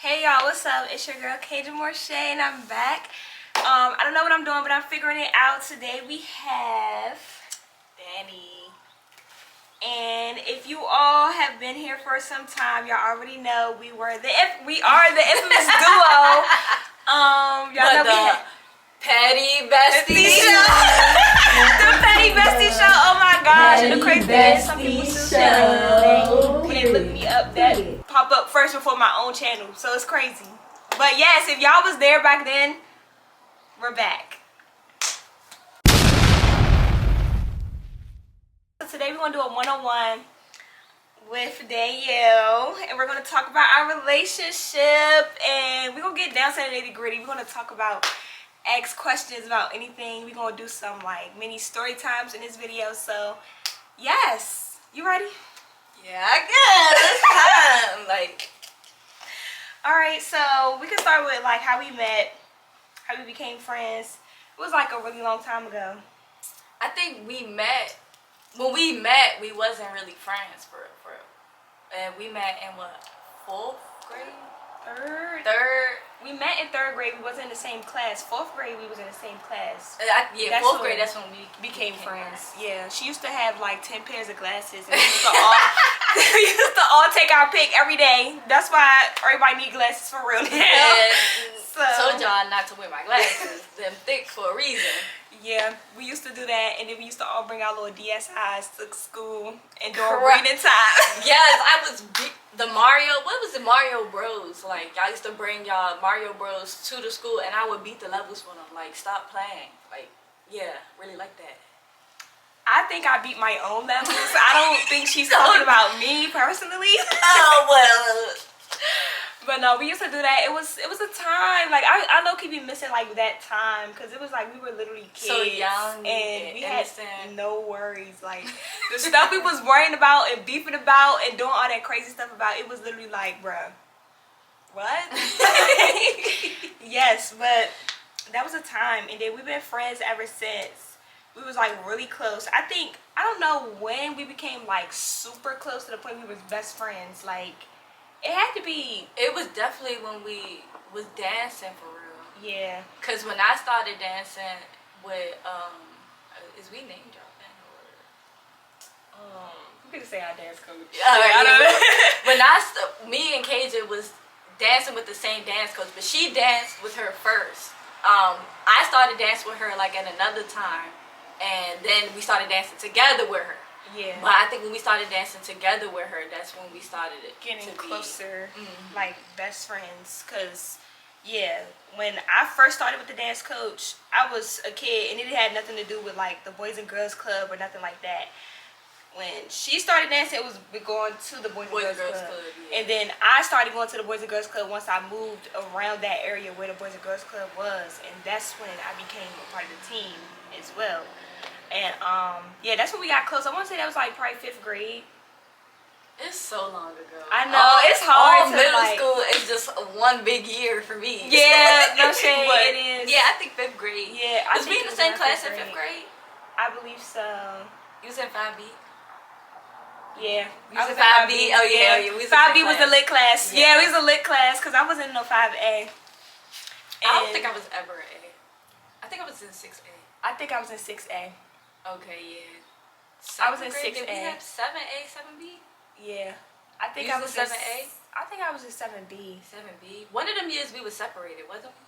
Hey y'all, what's up? It's your girl Kaja Morshe and I'm back. I don't know what I'm doing, but I'm figuring it out. Today we have Danny. And if you all have been here for some time, y'all already know we are the infamous duo. Y'all know we have Petty Bestie Show. The Petty Bestie Show. Oh my gosh. Petty And the crazy thing is some Bestie people still say like Show. when they look me up, that pop up first before my own channel. So it's crazy. But yes, if y'all was there back then, we're back. So today we're gonna do a one-on-one with Danielle, and we're gonna talk about our relationship, and we're gonna get down to the nitty-gritty. We're gonna talk about, ask questions about anything. We're gonna do some like mini story times in this video. So yes, you ready? Yeah, I guess. It's time. All right, so we can start with like how we met, how we became friends. It was like a really long time ago. I think we met. When we met, we wasn't really friends for real. And we met in what, 4th grade? Third. We met in 3rd grade. We wasn't in the same class. 4th grade, we was in the same class. Yeah, 4th grade. That's when we became friends. Yeah, she used to have like 10 pairs of glasses, and we used to all take our pick every day. That's why everybody need glasses for real now. And told y'all not to wear my glasses. Them thick for a reason. Yeah, we used to do that, and then we used to all bring our little DSIs to school and during reading time. Yes, I was the Mario. What was the Mario Bros? Like, y'all used to bring y'all Mario Bros to the school, and I would beat the levels for them. Like, stop playing. Like, yeah, really like that. I think I beat my own levels. I don't think she's talking about me personally. Oh well. But no, we used to do that. It was a time. Like I know keep be missing like that time, because it was like we were literally kids, so young, and we innocent. had no worries. Like the stuff we was worrying about and beefing about and doing all that crazy stuff about, it was literally like, bruh, what? Yes, but that was a time, and then we've been friends ever since. We was like really close. I don't know when we became like super close to the point we was best friends. Like, it had to be. It was definitely when we was dancing for real. Yeah. Cause when I started dancing with is we name dropping or we could say our dance coach. I don't know. When me and KJ was dancing with the same dance coach, but she danced with her first. I started dancing with her like at another time, and then we started dancing together with her. Yeah. But I think when we started dancing together with her, that's when we started getting closer, mm-hmm. like best friends. Cause yeah, when I first started with the dance coach, I was a kid, and it had nothing to do with like the Boys and Girls Club or nothing like that. When she started dancing, it was going to the Boys and Girls Club. Yeah. And then I started going to the Boys and Girls Club once I moved around that area where the Boys and Girls Club was, and that's when I became a part of the team as well. And yeah, that's when we got close. I want to say that was like probably 5th grade. It's so long ago. I know, it's hard to middle like, school is just one big year for me. Yeah, no shade, But, it is. Yeah, I think 5th grade. Yeah, was we in the same class in 5th grade? I believe so. You was in 5B? Yeah. I was in 5B. Oh yeah, we was 5B was the lit class. Yeah, we was a lit class because I wasn't in no 5A. I don't think I was ever A. I think I was in 6A. I think I was in 6A. Okay, yeah. I was in 6A. Did we have 7A, 7B? Yeah. I think I was in 7A? I think I was in 7B. 7B. One of them years we were separated, wasn't we?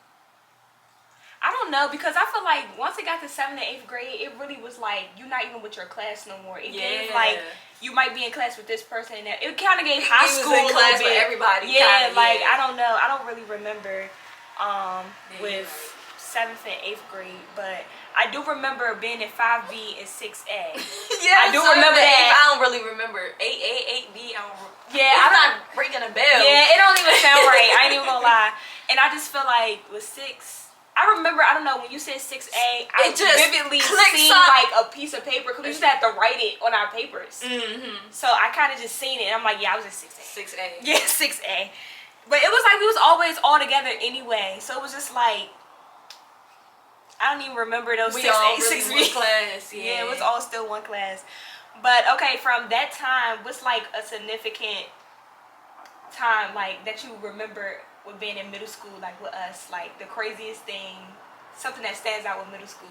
I don't know, because I feel like once it got to 7th and 8th grade, it really was like you're not even with your class no more. It gave like you might be in class with this person, and it kind of gave high school in class with everybody. Yeah, kinda, like I don't know. I don't really remember with 7th and 8th grade, but I do remember being in 5B and 6A. Yeah, I do remember that. I don't really remember 8A, 8B. Yeah, I'm not ringing a bell. Yeah, it don't even sound right. I ain't even gonna lie. And I just feel like with 6, I remember, I don't know, when you said 6A, I just vividly seen like a piece of paper, because we used to have to write it on our papers. Mm-hmm. So I kind of just seen it, and I'm like, yeah, I was in 6A. 6A. Yeah, 6A. But it was like we was always all together anyway, so it was just like, I don't even remember those 6A, 6B class. Yeah, it was all still one class. But okay, from that time, what's like a significant time like that you remember with being in middle school, like with us, like the craziest thing, something that stands out with middle school?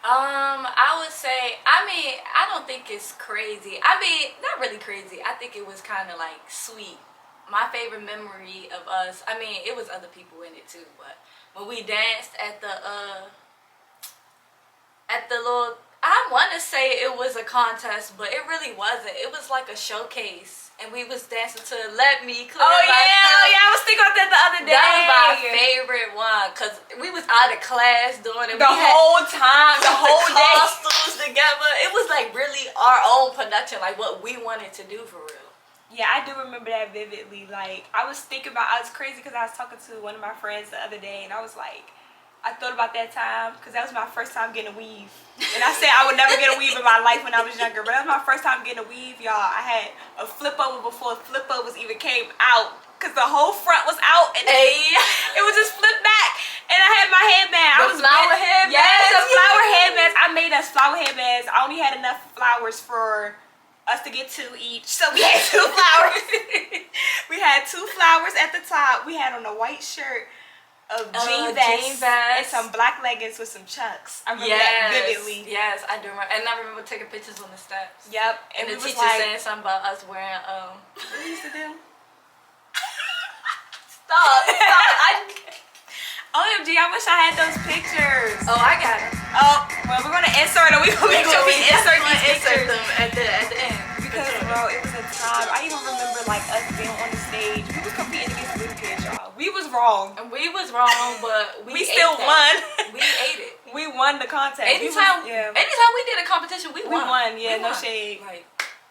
I would say, I mean, I don't think it's crazy. I mean, not really crazy. I think it was kind of like sweet. My favorite memory of us, I mean, it was other people in it too, but when we danced at the little, I want to say it was a contest, but it really wasn't. It was like a showcase, and we was dancing to Let Me Clear Oh My yeah, Throat. I was thinking about that the other day. That was my favorite one, because we was out of class doing it. The whole time, the whole the day. costumes together. It was like really our own production, like what we wanted to do for real. Yeah, I do remember that vividly. Like, I was thinking about, I was crazy because I was talking to one of my friends the other day, and I was like, I thought about that time because that was my first time getting a weave. And I said I would never get a weave in my life when I was younger, but that was my first time getting a weave, y'all. I had a flip over before flip overs even came out because the whole front was out and it was just flipped back. And I had my headband. I was flower headbands. Yes, the flower headbands. I made us flower headbands. I only had enough flowers for us to get 2 each, so we had 2 flowers. We had 2 flowers at the top. We had on a white shirt, a jean vest, and some black leggings with some chucks. I remember that vividly. Yes, I do remember. And I remember taking pictures on the steps. Yep. And the we was teacher like, saying something about us wearing what we used to do? Stop. OMG, I wish I had those pictures. Oh, I got it. Oh, well, we're gonna insert them. We gonna make sure we insert these insert pictures. them at the end. Because, bro, it was a time. I even remember, like, us being on the stage. We was competing against little kids, y'all. We was wrong. And we was wrong, but we still ate won. We ate it. We won the contest. Anytime we did a competition, we won. Yeah, we no won. shade. Like,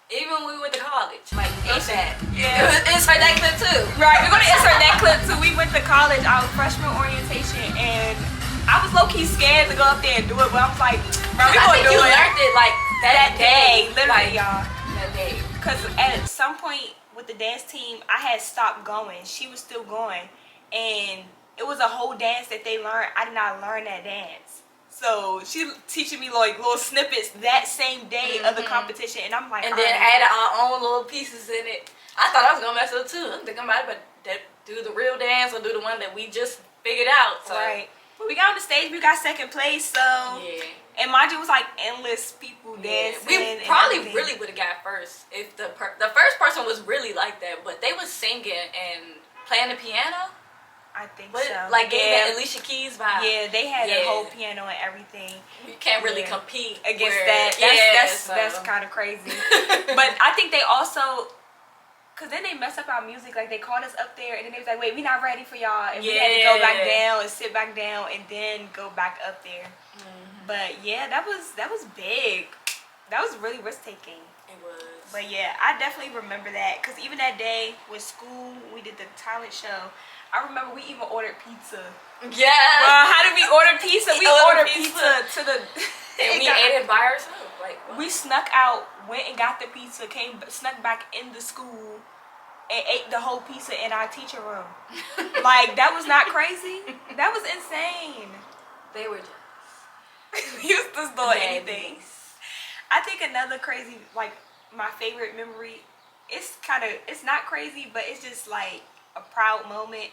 even when we went to college, like, ASAP. Yeah. Insert that clip too. Right, we're gonna insert that clip too. We went to college, our freshman orientation, and I was low-key scared to go up there and do it, but I was like, bro, we gonna do it. You learned it like that day, literally, like, y'all. That day. Because at some point with the dance team, I had stopped going. She was still going, and it was a whole dance that they learned. I did not learn that dance. So she teaching me like little snippets that same day of the competition, and I'm like, and then added our own little pieces in it. I thought I was gonna mess up too. I'm thinking about it, but do the real dance or do the one that we just figured out. So. Right. But we got on the stage. We got second place. So yeah. And mind you, it was like endless people dancing. We probably really would have got first if the first person was really like that, but they was singing and playing the piano. I think but, so. Like gave that Alicia Keys vibe. Yeah, they had the whole piano and everything. You can't really compete against that. That's kind of crazy. But I think they also, cause then they messed up our music. Like they called us up there, and then they was like, "Wait, we not ready for y'all," and we had to go back down and sit back down, and then go back up there. But yeah, that was big. That was really risk taking. It was. But yeah, I definitely remember that, cause even that day with school, we did the talent show. I remember we even ordered pizza. Yeah. Well, how did we order pizza? We ordered pizza to the. And we ate it by ourselves. Like what? We snuck out, went and got the pizza, snuck back into school, and ate the whole pizza in our teacher room. Like that was not crazy. That was insane. They were just. We used to store anything. I think another crazy, like my favorite memory. It's not crazy, but it's just like a proud moment,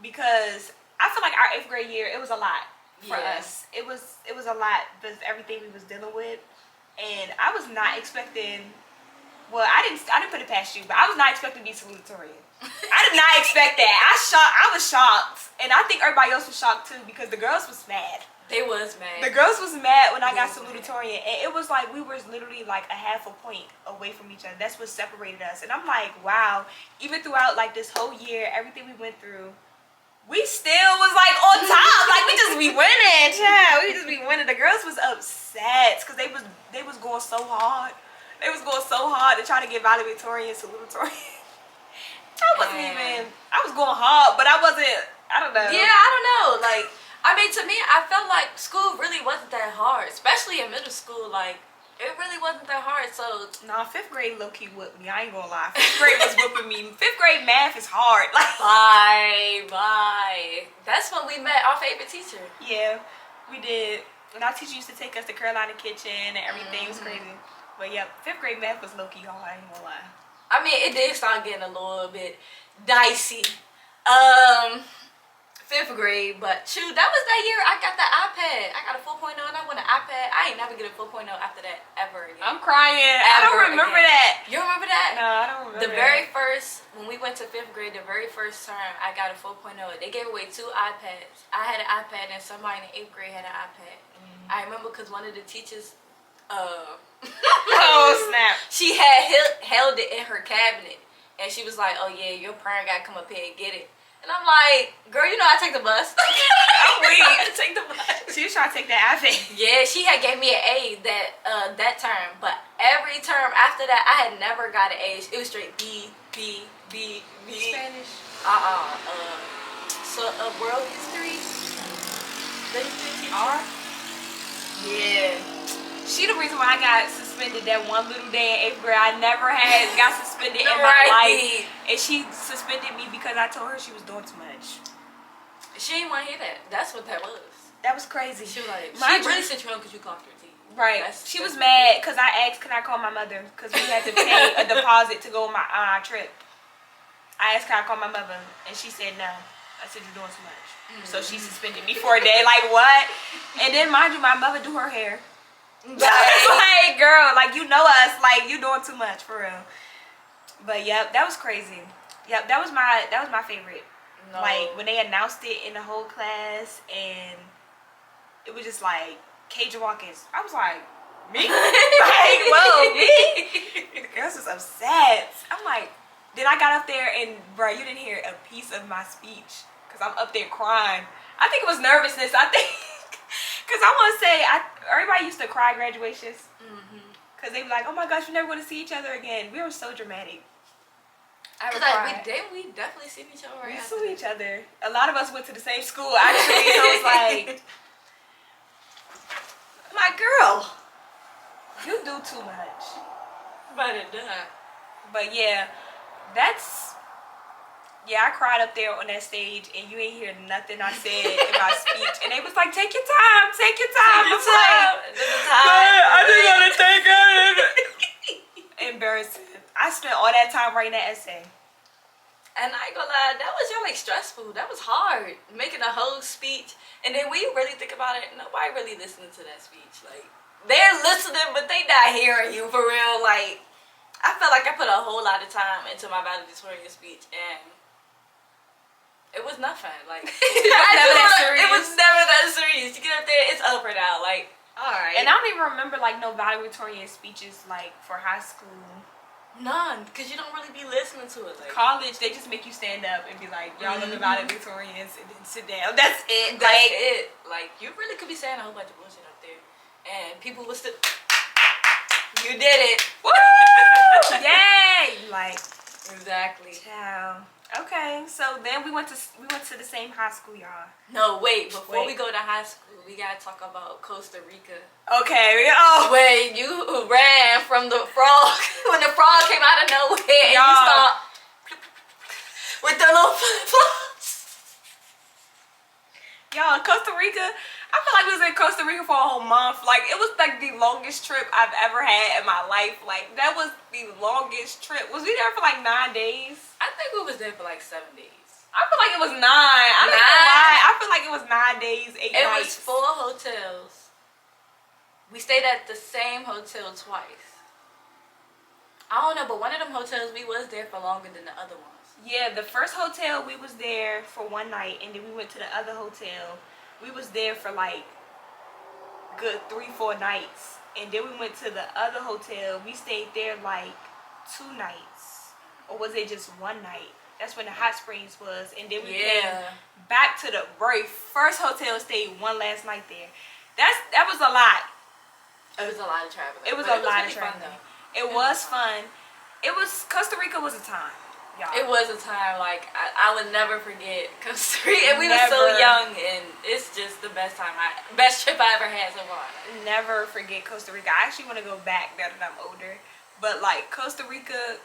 because I feel like our 8th grade year, it was a lot for us. It was a lot with everything we was dealing with, and I was not expecting. Well, I didn't put it past you, but I was not expecting to be salutatorian. I did not expect that. I was shocked, and I think everybody else was shocked too, because the girls was mad. They was mad. The girls was mad when I got salutatorian, and it was like we were literally like a half a point away from each other. That's what separated us. And I'm like, wow. Even throughout like this whole year, everything we went through, we still was like on top. Like we just be winning, child. We just be winning. The girls was upset because they was going so hard. They was going so hard to try to get valedictorian, salutatorian. I was going hard, but I wasn't. I don't know. Yeah, I don't know. Like. I mean, to me, I felt like school really wasn't that hard, especially in middle school. Like, it really wasn't that hard. So, nah, 5th grade low-key whipped me. I ain't gonna lie. 5th grade was whipping me. 5th grade math is hard. Like, bye. That's when we met our favorite teacher. Yeah, we did. And our teacher used to take us to Carolina Kitchen and everything. It was crazy. But yeah, 5th grade math was low-key hard. I ain't gonna lie. I mean, it did start getting a little bit dicey. 5th grade, but shoot, that was that year I got the iPad. I got a 4.0 and I want an iPad. I ain't never get a 4.0 after that ever again. I'm crying. I don't remember that. You remember that? No, I don't remember The very first, when we went to 5th grade, the very first term, I got a 4.0. They gave away 2 iPads. I had an iPad and somebody in 8th grade had an iPad. I remember because one of the teachers, Oh, snap. she had held it in her cabinet. And she was like, oh yeah, your parent got to come up here and get it. And I'm like, girl, you know I take the bus. I'm weak. I take the bus. She was trying to take that iPad. Yeah, she had gave me an A that term. But every term after that, I had never got an A. It was straight B, B, B, B. Spanish. So, world history? R? Yeah. She the reason why I got suspended that one little day in 8th grade. I never got suspended in my life. And she suspended me because I told her she was doing too much. She didn't want to hear that. That's what that was. That was crazy. She was like, she My really sent you home because you clocked your teeth. Right. She was mad because I asked, can I call my mother? Because we had to pay a deposit to go on my trip. I asked, can I call my mother? And she said no. I said, you're doing too much. So she suspended me for a day. Like, what? And then, mind you, my mother do her hair. Like, girl, like, you know us. Like, you doing too much, for real. But, yep, that was crazy. Yep, that was my favorite. No. Like, when they announced it in the whole class, and it was just like, Cajun Watkins. I was like, me? Like, whoa, me? The girls was upset. I'm like, then I got up there, and, bro, you didn't hear a piece of my speech. Because I'm up there crying. I think it was nervousness. I think. Because I want to say, everybody used to cry at graduations. Because they were like, oh my gosh, we're never going to see each other again. We were so dramatic. We definitely seen each other right after. We saw each other. A lot of us went to the same school, actually. So it was like, my girl, you do too much. But yeah, I cried up there on that stage, and you ain't hear nothing I said in my speech. And they was like, take your time, take your time. Take your time. I just gotta take it. Embarrassing. I spent all that time writing that essay. And I ain't gonna lie, that was like stressful. That was hard, making a whole speech. And then when you really think about it, nobody really listening to that speech. Like, they're listening, but they not hearing you for real. Like, I felt like I put a whole lot of time into my valedictorian speech, and it was nothing. Like, it was never that serious. You get up there, it's over now. Like, all right. And I don't even remember like no valedictorian speeches like for high school. None, because you don't really be listening to it. Like, college, they just make you stand up and be like, y'all are the valedictorians, and then sit down. That's it. That's it. Like, you really could be saying a whole bunch of bullshit up there, and people would still, you did it. Woo! Yay! Like, exactly. Ciao. Okay, so then we went to the same high school, y'all. No, wait. Before we go to high school, we gotta talk about Costa Rica. Okay. When you ran from the frog, when the frog came out of nowhere, and you stopped with the little flip-flops. Y'all, Costa Rica. I feel like we was in Costa Rica for a whole month. Like, it was like the longest trip I've ever had in my life. Like, that was the longest trip. Was we there for like 9 days? I think we was there for like 7 days. I feel like it was 9. I'm not gonna lie. I feel like it was 9 days, 8 nights. It was 4 hotels. We stayed at the same hotel twice. I don't know, but one of them hotels, we was there for longer than the other ones. Yeah, the first hotel, we was there for 1 night, and then we went to the other hotel. We was there for like good 3-4 nights, and then we went to the other hotel. We stayed there like 2 nights, or was it just 1 night? That's when the hot springs was, and then we came back to the very first hotel. Stayed 1 last night there. That was a lot. It was a lot of traveling. It was a lot of traveling. It was fun. It was Costa Rica was a time. Y'all. It was a time, like, I would never forget Costa Rica. And we were so young, and it's just the best trip I ever had so far. Never forget Costa Rica. I actually want to go back now that I'm older. But, like, Costa Rica,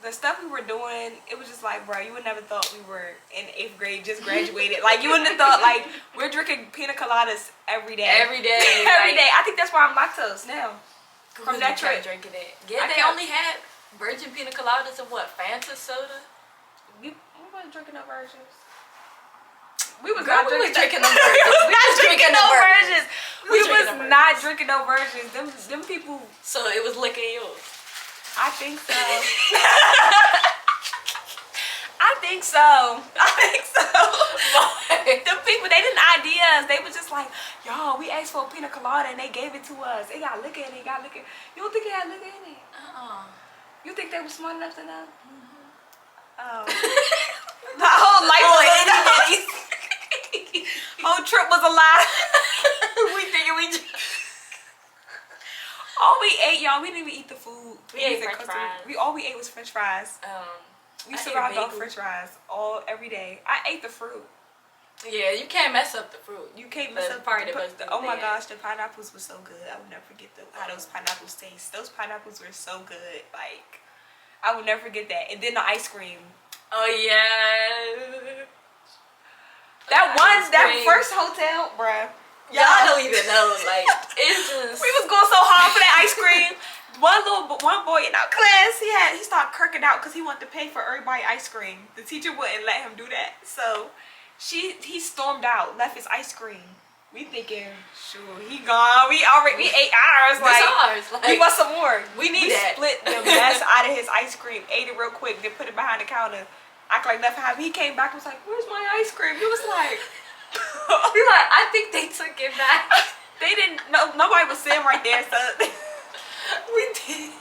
the stuff we were doing, it was just like, bro, you would never thought we were in 8th grade, just graduated. Like, you wouldn't have thought, like, we're drinking pina coladas every day. Every day. Every day. I think that's why I'm lactose now. From that trip. Drinking it. Yeah, they only had Virgin pina coladas and what? Fanta soda? We wasn't drinking no virgins. We was Girl, not we was drinking drinking them virgins. We was drinking no them virgins. We was was drinking them not virgins. drinking no virgins. Them people. So it was licking yours. I think so. I think so. I think so. Them people, they didn't ideas. They was just like, y'all, we asked for a pina colada and they gave it to us. It got liquor in it. It got liquor. You don't think it had liquor in it? You think they were smart enough to know? Oh. My whole life was a lie. Whole trip was a lie. We thinking we just... All we ate, y'all, we didn't even eat the food. We ate French fries. All we ate was French fries. We survived on French fries every day. I ate the fruit. Yeah, you can't mess up the fruit. You can't mess up part of oh my gosh, the pineapples were so good. I would never forget how those pineapples taste. Those pineapples were so good. Like, I would never forget that. And then the ice cream. Oh yeah. That first hotel, bruh. Y'all don't even know. Like, it's just... We was going so hard for that ice cream. One boy in our class, he started kirking out because he wanted to pay for everybody ice cream. The teacher wouldn't let him do that, so he stormed out, left his ice cream. We thinking, sure, he gone. We ate ours. Like, we want some more. We need that. We split the mess out of his ice cream, ate it real quick, then put it behind the counter. Act like nothing happened. He came back and was like, "Where's my ice cream?" He was like, we like, I think they took it back. They didn't. No, nobody was sitting right there, so we did.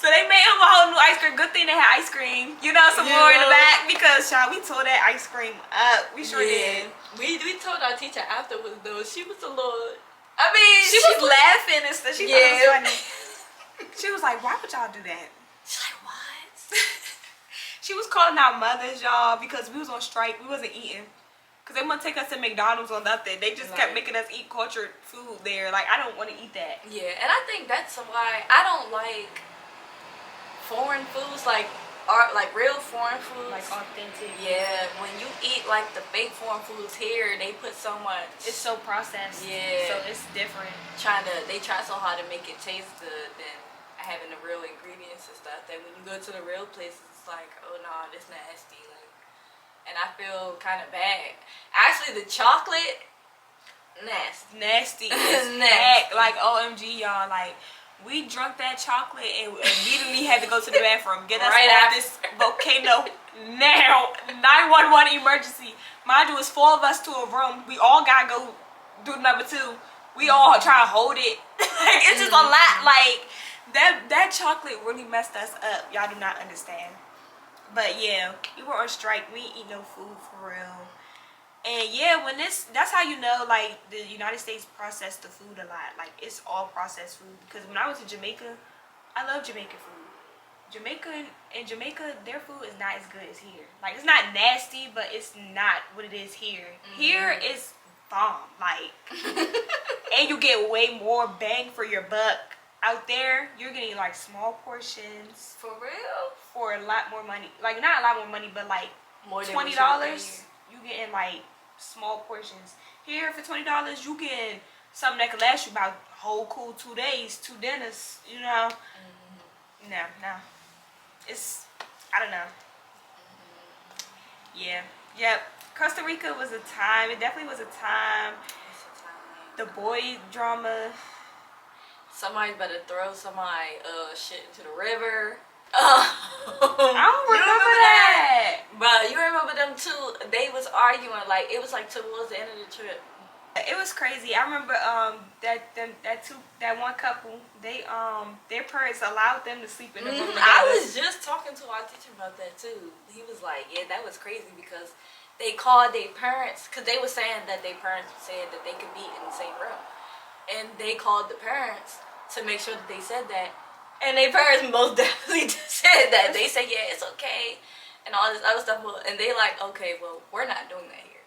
So they made him a whole new ice cream. Good thing they had ice cream. You know, some more in the back because child, we tore that ice cream up. We sure did. We told our teacher afterwards though. She was a little. I mean, she was laughing and stuff. She thought it was funny. She was like, "Why would y'all do that?" She's like, "What?" She was calling out mothers, y'all, because we was on strike. We wasn't eating. Because they want to take us to McDonald's or nothing. They just kept making us eat cultured food there. Like, I don't want to eat that. Yeah, and I think that's why I don't like foreign foods, like real foreign foods. Like authentic. Yeah, when you eat like the fake foreign foods here, they put so much. It's so processed. Yeah. So it's different. They try so hard to make it taste good than having the real ingredients and stuff. That when you go to the real places, it's like, oh no, this nasty. Like, and I feel kind of bad. Actually, the chocolate, nasty. Nasty. Like, OMG, y'all. Like, we drunk that chocolate and immediately had to go to the bathroom. Get us off this volcano now. 911 emergency. Mind you, it's 4 of us to a room. We all gotta go do number 2. We all try to hold it. Like, it's just a lot. Like, that chocolate really messed us up. Y'all do not understand. But yeah, we were on strike. We ain't eat no food for real. And yeah, that's how you know, like, the United States processed the food a lot. Like, it's all processed food. Because when I went to Jamaica, I love Jamaican food. In Jamaica, their food is not as good as here. Like, it's not nasty, but it's not what it is here. Here is bomb. Like, and you get way more bang for your buck. Out there, you're getting, like, small portions. For real? For a lot more money. Like, not a lot more money, but, like, more than $20. You getting like small portions. Here for $20, you get something that can last you about a whole cool 2 days, 2 dinners. You know? No. It's, I don't know. Yeah. Yep. Costa Rica was a time. It definitely was a time. The boy drama. Somebody's better throw somebody shit into the river. I don't remember that. But you remember them two? They was arguing like it was like towards the end of the trip. It was crazy. I remember that one couple. They their parents allowed them to sleep in the room together. I was just talking to our teacher about that too. He was like, yeah, that was crazy because they called their parents because they were saying that their parents said that they could be in the same room, and they called the parents to make sure that they said that. And their parents most definitely said that. They said, yeah, it's okay. And all this other stuff. And they like, okay, well, we're not doing that here.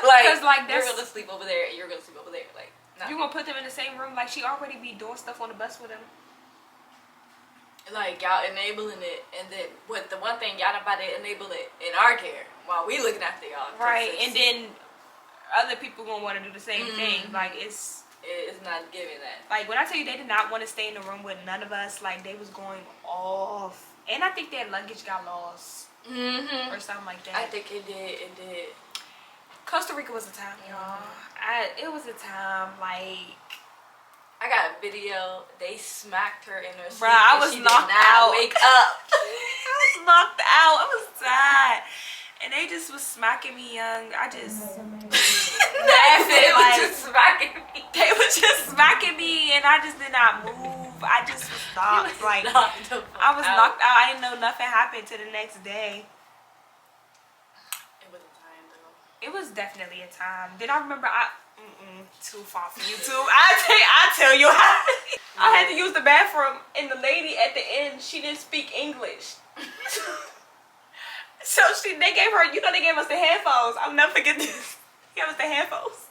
like you're going to sleep over there and you're going to sleep over there. Like, no. You going to put them in the same room? Like, she already be doing stuff on the bus with them? Like, y'all enabling it. And then, the one thing, y'all not about to enable it in our care while we looking after y'all. Right. And then other people going to want to do the same thing. Like, it's It's not giving that. Like, when I tell you they did not want to stay in the room with none of us, like, they was going off. And I think their luggage got lost. Or something like that. I think it did. It did. Costa Rica was a time, y'all. It was a time, like... I got a video. They smacked her in her sleep. Bruh, I was she knocked did not out. Wake up. I was knocked out. I was tired. And they just was smacking me young. I just laughing. They Like, was just smacking me. they were just smacking me and I just did not move. I just was knocked. Like, I was knocked out. I didn't know nothing happened to the next day. It was a time though. It was definitely a time. Then I remember too far for you too. I tell you, I had to use the bathroom and the lady at the end, she didn't speak English. So they gave her, they gave us the headphones. I'll never forget this. They gave us the headphones.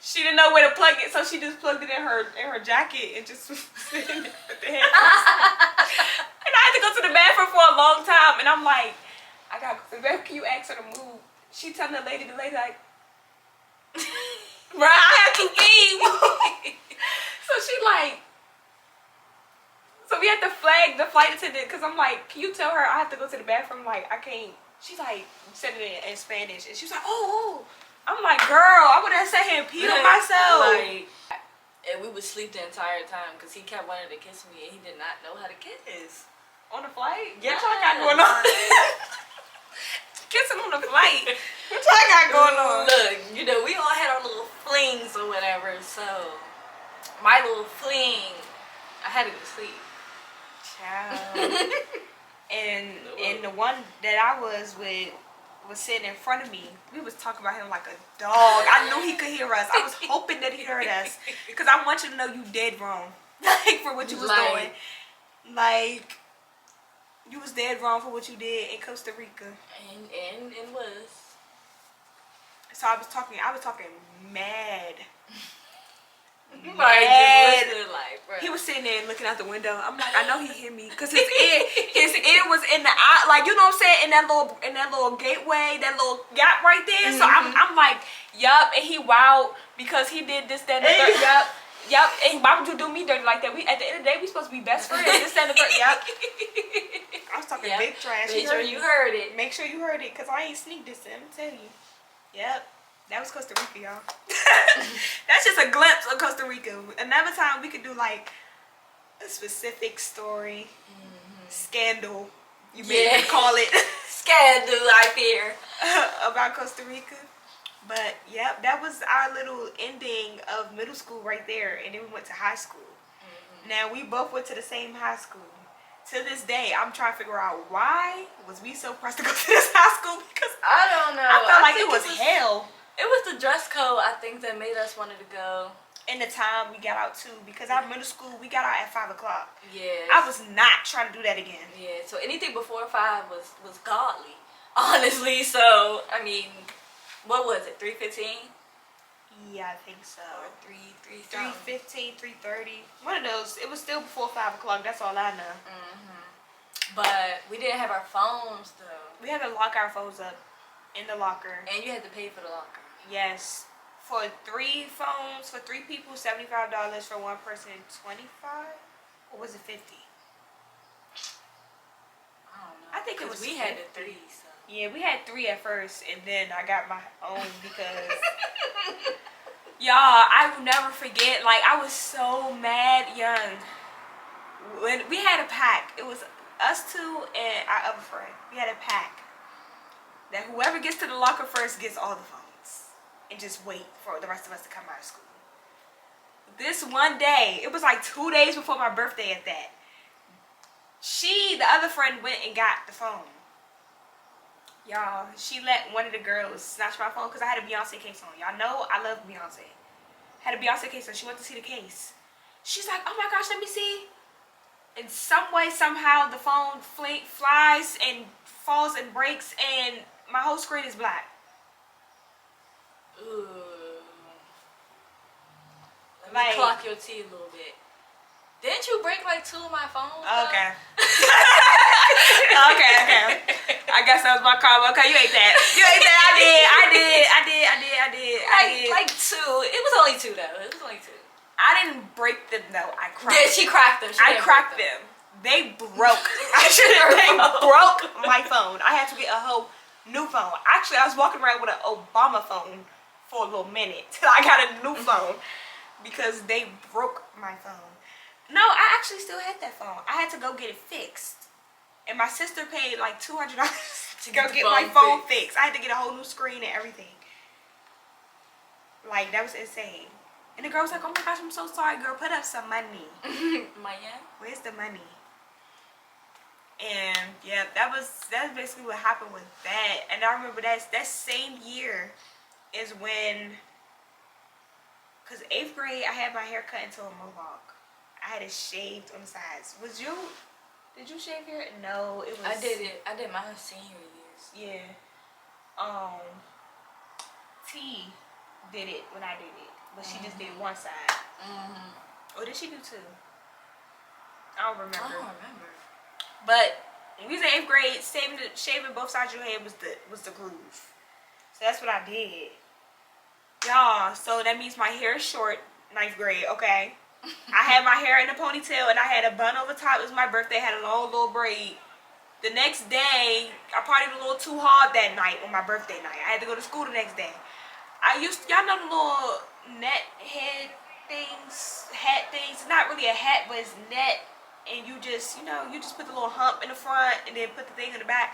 She didn't know where to plug it, so she just plugged it in her jacket and just was sitting there with the headphones. And I had to go to the bathroom for a long time, and I'm like, I gotta go to the bathroom. Can you ask her to move? She telling the lady like, right, I have to leave. So she like, so we had to flag the flight attendant because I'm like, can you tell her I have to go to the bathroom? Like, I can't. She's like, said it in Spanish, and she was like, oh. I'm like, girl, I would have sat here and peed on myself. Like, and we would sleep the entire time because he kept wanting to kiss me and he did not know how to kiss. On the flight? Yeah. What y'all got going on? Kissing on the flight. What y'all got going on? Look, we all had our little flings or whatever, so my little fling, I had to go to sleep. Child. and the one that I was with was sitting in front of me. We was talking about him like a dog. I knew he could hear us. I was hoping that he heard us. Because I want you to know you dead wrong. Like, for what you was doing. Like, you was dead wrong for what you did in Costa Rica. And it was. So I was talking mad. Like, he was sitting there looking out the window. I'm like, I know he hear me because his ear was in the eye, like, you know what I'm saying, in that little gateway, that little gap right there. So I'm like, yup, and he wowed because he did this, that, and the third. Yup. And why would you do me dirty like that? We at the end of the day we supposed to be best friends. This, that, and the third. Yup. I was talking big trash. Make sure you heard it. Make sure you heard it because I ain't sneak this in. I'm telling you. Yep. That was Costa Rica, y'all. That's just a glimpse of Costa Rica. Another time we could do like a specific story, scandal, you may call it. Scandal, I fear. About Costa Rica. But yep, that was our little ending of middle school right there. And then we went to high school. Now we both went to the same high school. To this day, I'm trying to figure out why was we so pressed to go to this high school, because I don't know. I felt like it was hell. It was the dress code, I think, that made us wanted to go. And the time we got out too, because our middle school, we got out at 5 o'clock. Yeah. I was not trying to do that again. Yeah, so anything before 5 was godly, honestly. So, I mean, what was it, 3:15? Yeah, I think so. Or 3:15. 3:30. One of those. It was still before 5 o'clock, that's all I know. But we didn't have our phones, though. We had to lock our phones up in the locker. And you had to pay for the locker. Yes. For 3 phones, for 3 people, $75. For 1 person, $25? Or was it 50? I don't know. I think it was we 50. had the 3, so. Yeah, we had 3 at first, and then I got my own because y'all, I will never forget. Like, I was so mad young when we had a pack. It was us 2 and our other friend. We had a pack that whoever gets to the locker first gets all the phones, and just wait for the rest of us to come out of school. This one day, it was like 2 days before my birthday at that. The other friend, went and got the phone. Y'all, she let one of the girls snatch my phone because I had a Beyonce case on. Y'all know I love Beyonce. Had a Beyonce case on. She went to see the case. She's like, oh my gosh, let me see. In some way, somehow, the phone flies and falls and breaks, and my whole screen is black. Ooh. Let Like, me clock your tea a little bit. Didn't you break like 2 of my phones? Okay. okay. I guess that was my karma. Okay, you ate that. I did. Like 2. It was only 2 though. It was only 2. I didn't break them though. I cracked. Yeah, she cracked them. I cracked them. They broke. They broke my phone. I had to get a whole new phone. Actually, I was walking around with an Obama phone for a little minute till I got a new phone because they broke my phone. No, I actually still had that phone. I had to go get it fixed, and my sister paid like $200 to go get my phone fixed. I had to get a whole new screen and everything. Like, that was insane. And the girl was like, "Oh my gosh, I'm so sorry, girl. Put up some money." Maya? Where's the money? And yeah, that's basically what happened with that. And I remember that same year is when, cause 8th grade I had my hair cut into a mohawk. I had it shaved on the sides. Did you shave your hair? No, it was. I did it. I did my senior years. Yeah. T did it when I did it, but she just did one side. Or did she do two? I don't remember. But when we was in 8th grade, shaving both sides of your head was the groove. So that's what I did. Y'all, so that means my hair is short, 9th grade, okay? I had my hair in a ponytail and I had a bun over top. It was my birthday, I had a long little braid. The next day, I partied a little too hard that night on my birthday night. I had to go to school the next day. Y'all know the little net hat things? It's not really a hat, but it's net. And you just put the little hump in the front and then put the thing in the back.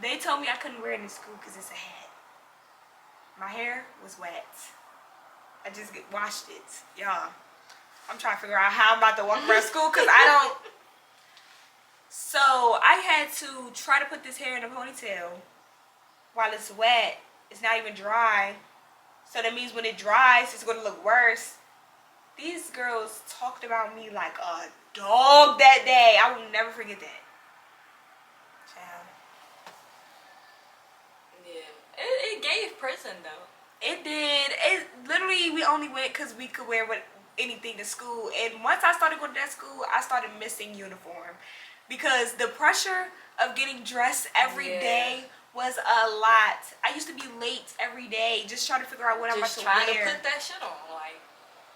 They told me I couldn't wear it in school because it's a hat. My hair was wet. I just washed it. Y'all, I'm trying to figure out how I'm about to walk around school because I don't. So I had to try to put this hair in a ponytail while it's wet. It's not even dry. So that means when it dries, it's going to look worse. These girls talked about me like a dog that day. I will never forget that. Child. Yeah. It gave prison though. It did. It literally, we only went because we could wear anything to school. And once I started going to that school, I started missing uniform. Because the pressure of getting dressed every day was a lot. I used to be late every day just trying to figure out what I'm about to wear. Just trying to put that shit on.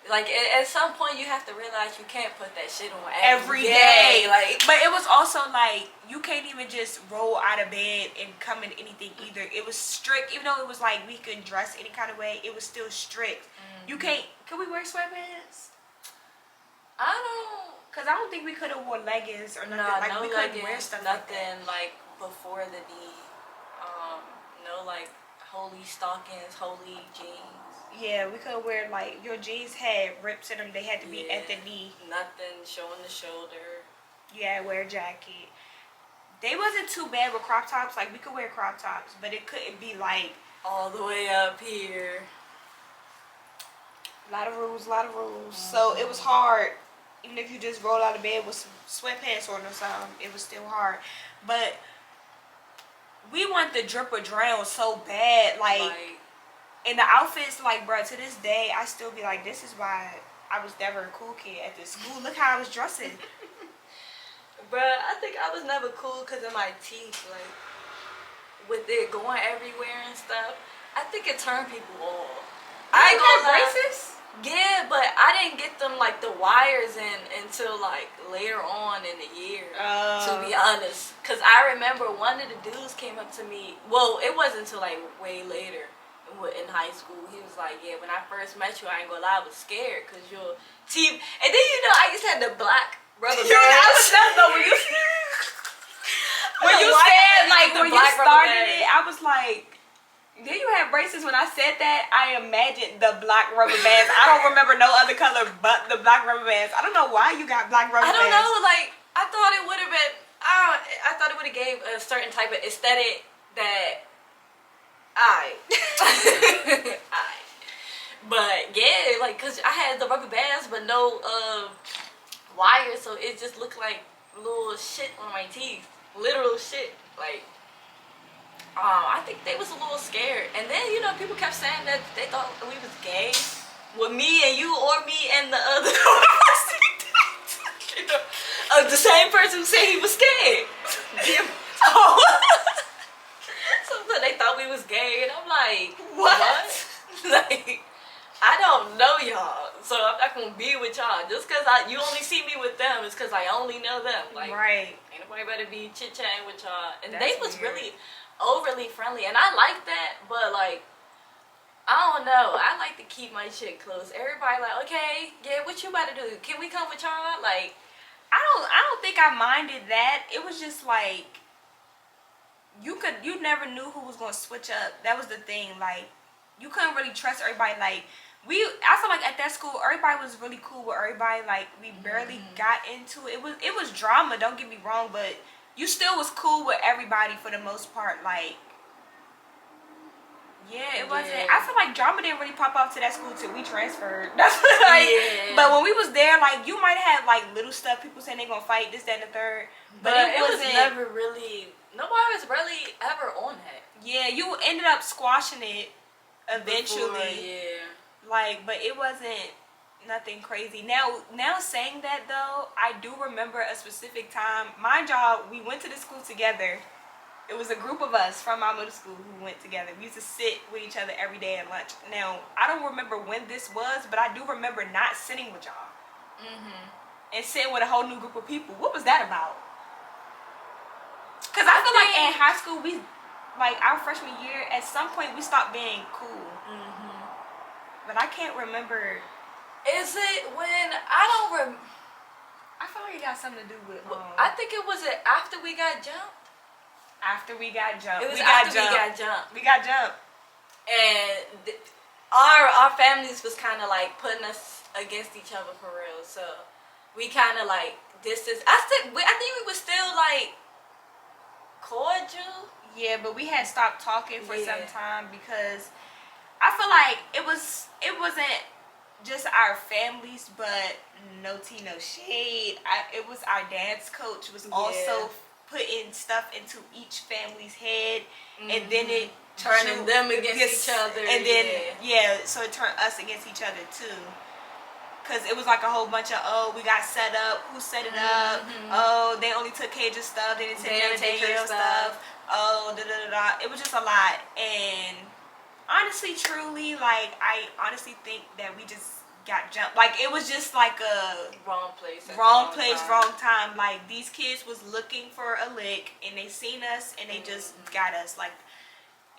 Like at some point you have to realize you can't put that shit on every day. Like, but it was also like you can't even just roll out of bed and come in anything either. It was strict, even though it was like we could dress any kind of way. It was still strict. You can't. Can we wear sweatpants? Cause I don't think we could have wore leggings or nothing. Like, no we leggings, couldn't wear stuff nothing like before the knee. No like holy stockings, holy jeans. Yeah, we could wear like your jeans had rips in them. They had to be at the knee. Nothing showing the shoulder. Yeah, wear a jacket. They wasn't too bad with crop tops. Like we could wear crop tops, but it couldn't be like all the way up here. A lot of rules. So it was hard. Even if you just roll out of bed with some sweatpants on or something, it was still hard. But we want the drip or drown so bad, like and the outfits, like, bro, to this day, I still be like, this is why I was never a cool kid at this school. Look how I was dressing. Bruh, I think I was never cool because of my teeth, like, with it going everywhere and stuff. I think it turned people off. I ain't gonna lie. Braces? Yeah, but I didn't get them, like, the wires in until, like, later on in the year, to be honest. Because I remember one of the dudes came up to me. Well, it wasn't until, like, way later. In high school, he was like, yeah, when I first met you, I ain't gonna lie, I was scared because your teeth, and then I used to have the black rubber bands. I was never know when you said like when you started it, I was like, did you have braces? When I said that, I imagined the black rubber bands. I don't remember no other color but the black rubber bands. I don't know why you got black rubber bands. I don't know, like, I thought it would have been, I thought it would have gave a certain type of aesthetic that but yeah, like, cause I had the rubber bands but no wires, so it just looked like little shit on my teeth, literal shit. Like, I think they was a little scared, and then people kept saying that they thought we was gay, with me and you or me and the other the same person who said he was scared. So they thought we was gay, and I'm like, what? Like, I don't know y'all, so I'm not gonna be with y'all. Just cause you only see me with them is cause I only know them. Like, right. Ain't nobody better be chit chatting with y'all. And That's they was weird. really overly friendly, and I like that. But like, I don't know. I like to keep my shit close. Everybody like, okay, yeah, what you about to do? Can we come with y'all? Like, I don't think I minded that. It was just like you never knew who was gonna switch up. That was the thing. Like, you couldn't really trust everybody. Like, I feel like at that school everybody was really cool with everybody. Like, we barely got into it. It was drama, don't get me wrong, but you still was cool with everybody for the most part. Like, yeah, it wasn't. I feel like drama didn't really pop up to that school till we transferred. That's what, like. Yeah. But when we was there, like, you might have like little stuff. People saying they gonna fight this, that, and the third. But it was never really. Nobody was really ever on that. Yeah, you ended up squashing it eventually. Before, yeah. Like, but it wasn't nothing crazy. Now saying that though, I do remember a specific time. Mind y'all, we went to the school together. It was a group of us from my middle school who went together. We used to sit with each other every day at lunch. Now, I don't remember when this was, but I do remember not sitting with y'all. And sitting with a whole new group of people. What was that about? Because I feel like in high school, like our freshman year, at some point we stopped being cool. But I can't remember. Is it when I feel like it got something to do with. I think it was after we got jumped. After we got jumped. It was after we got jumped. We got jumped. And our families was kind of like putting us against each other for real. So we kind of like distance. I think we were still like cordial. Yeah, but we had stopped talking for some time because I feel like it wasn't just our families, but no tea, no shade. It was our dance coach was also putting stuff into each family's head, and then it turning them against each other, and then so it turned us against each other too. Cause it was like a whole bunch of we got set up. Who set it up? Oh, they only took Cage's stuff. They didn't take your stuff. Oh, It was just a lot, and honestly, truly, like I honestly think that we just got jumped. Like it was just like a wrong place, wrong time. Like these kids was looking for a lick, and they seen us, and they just got us. Like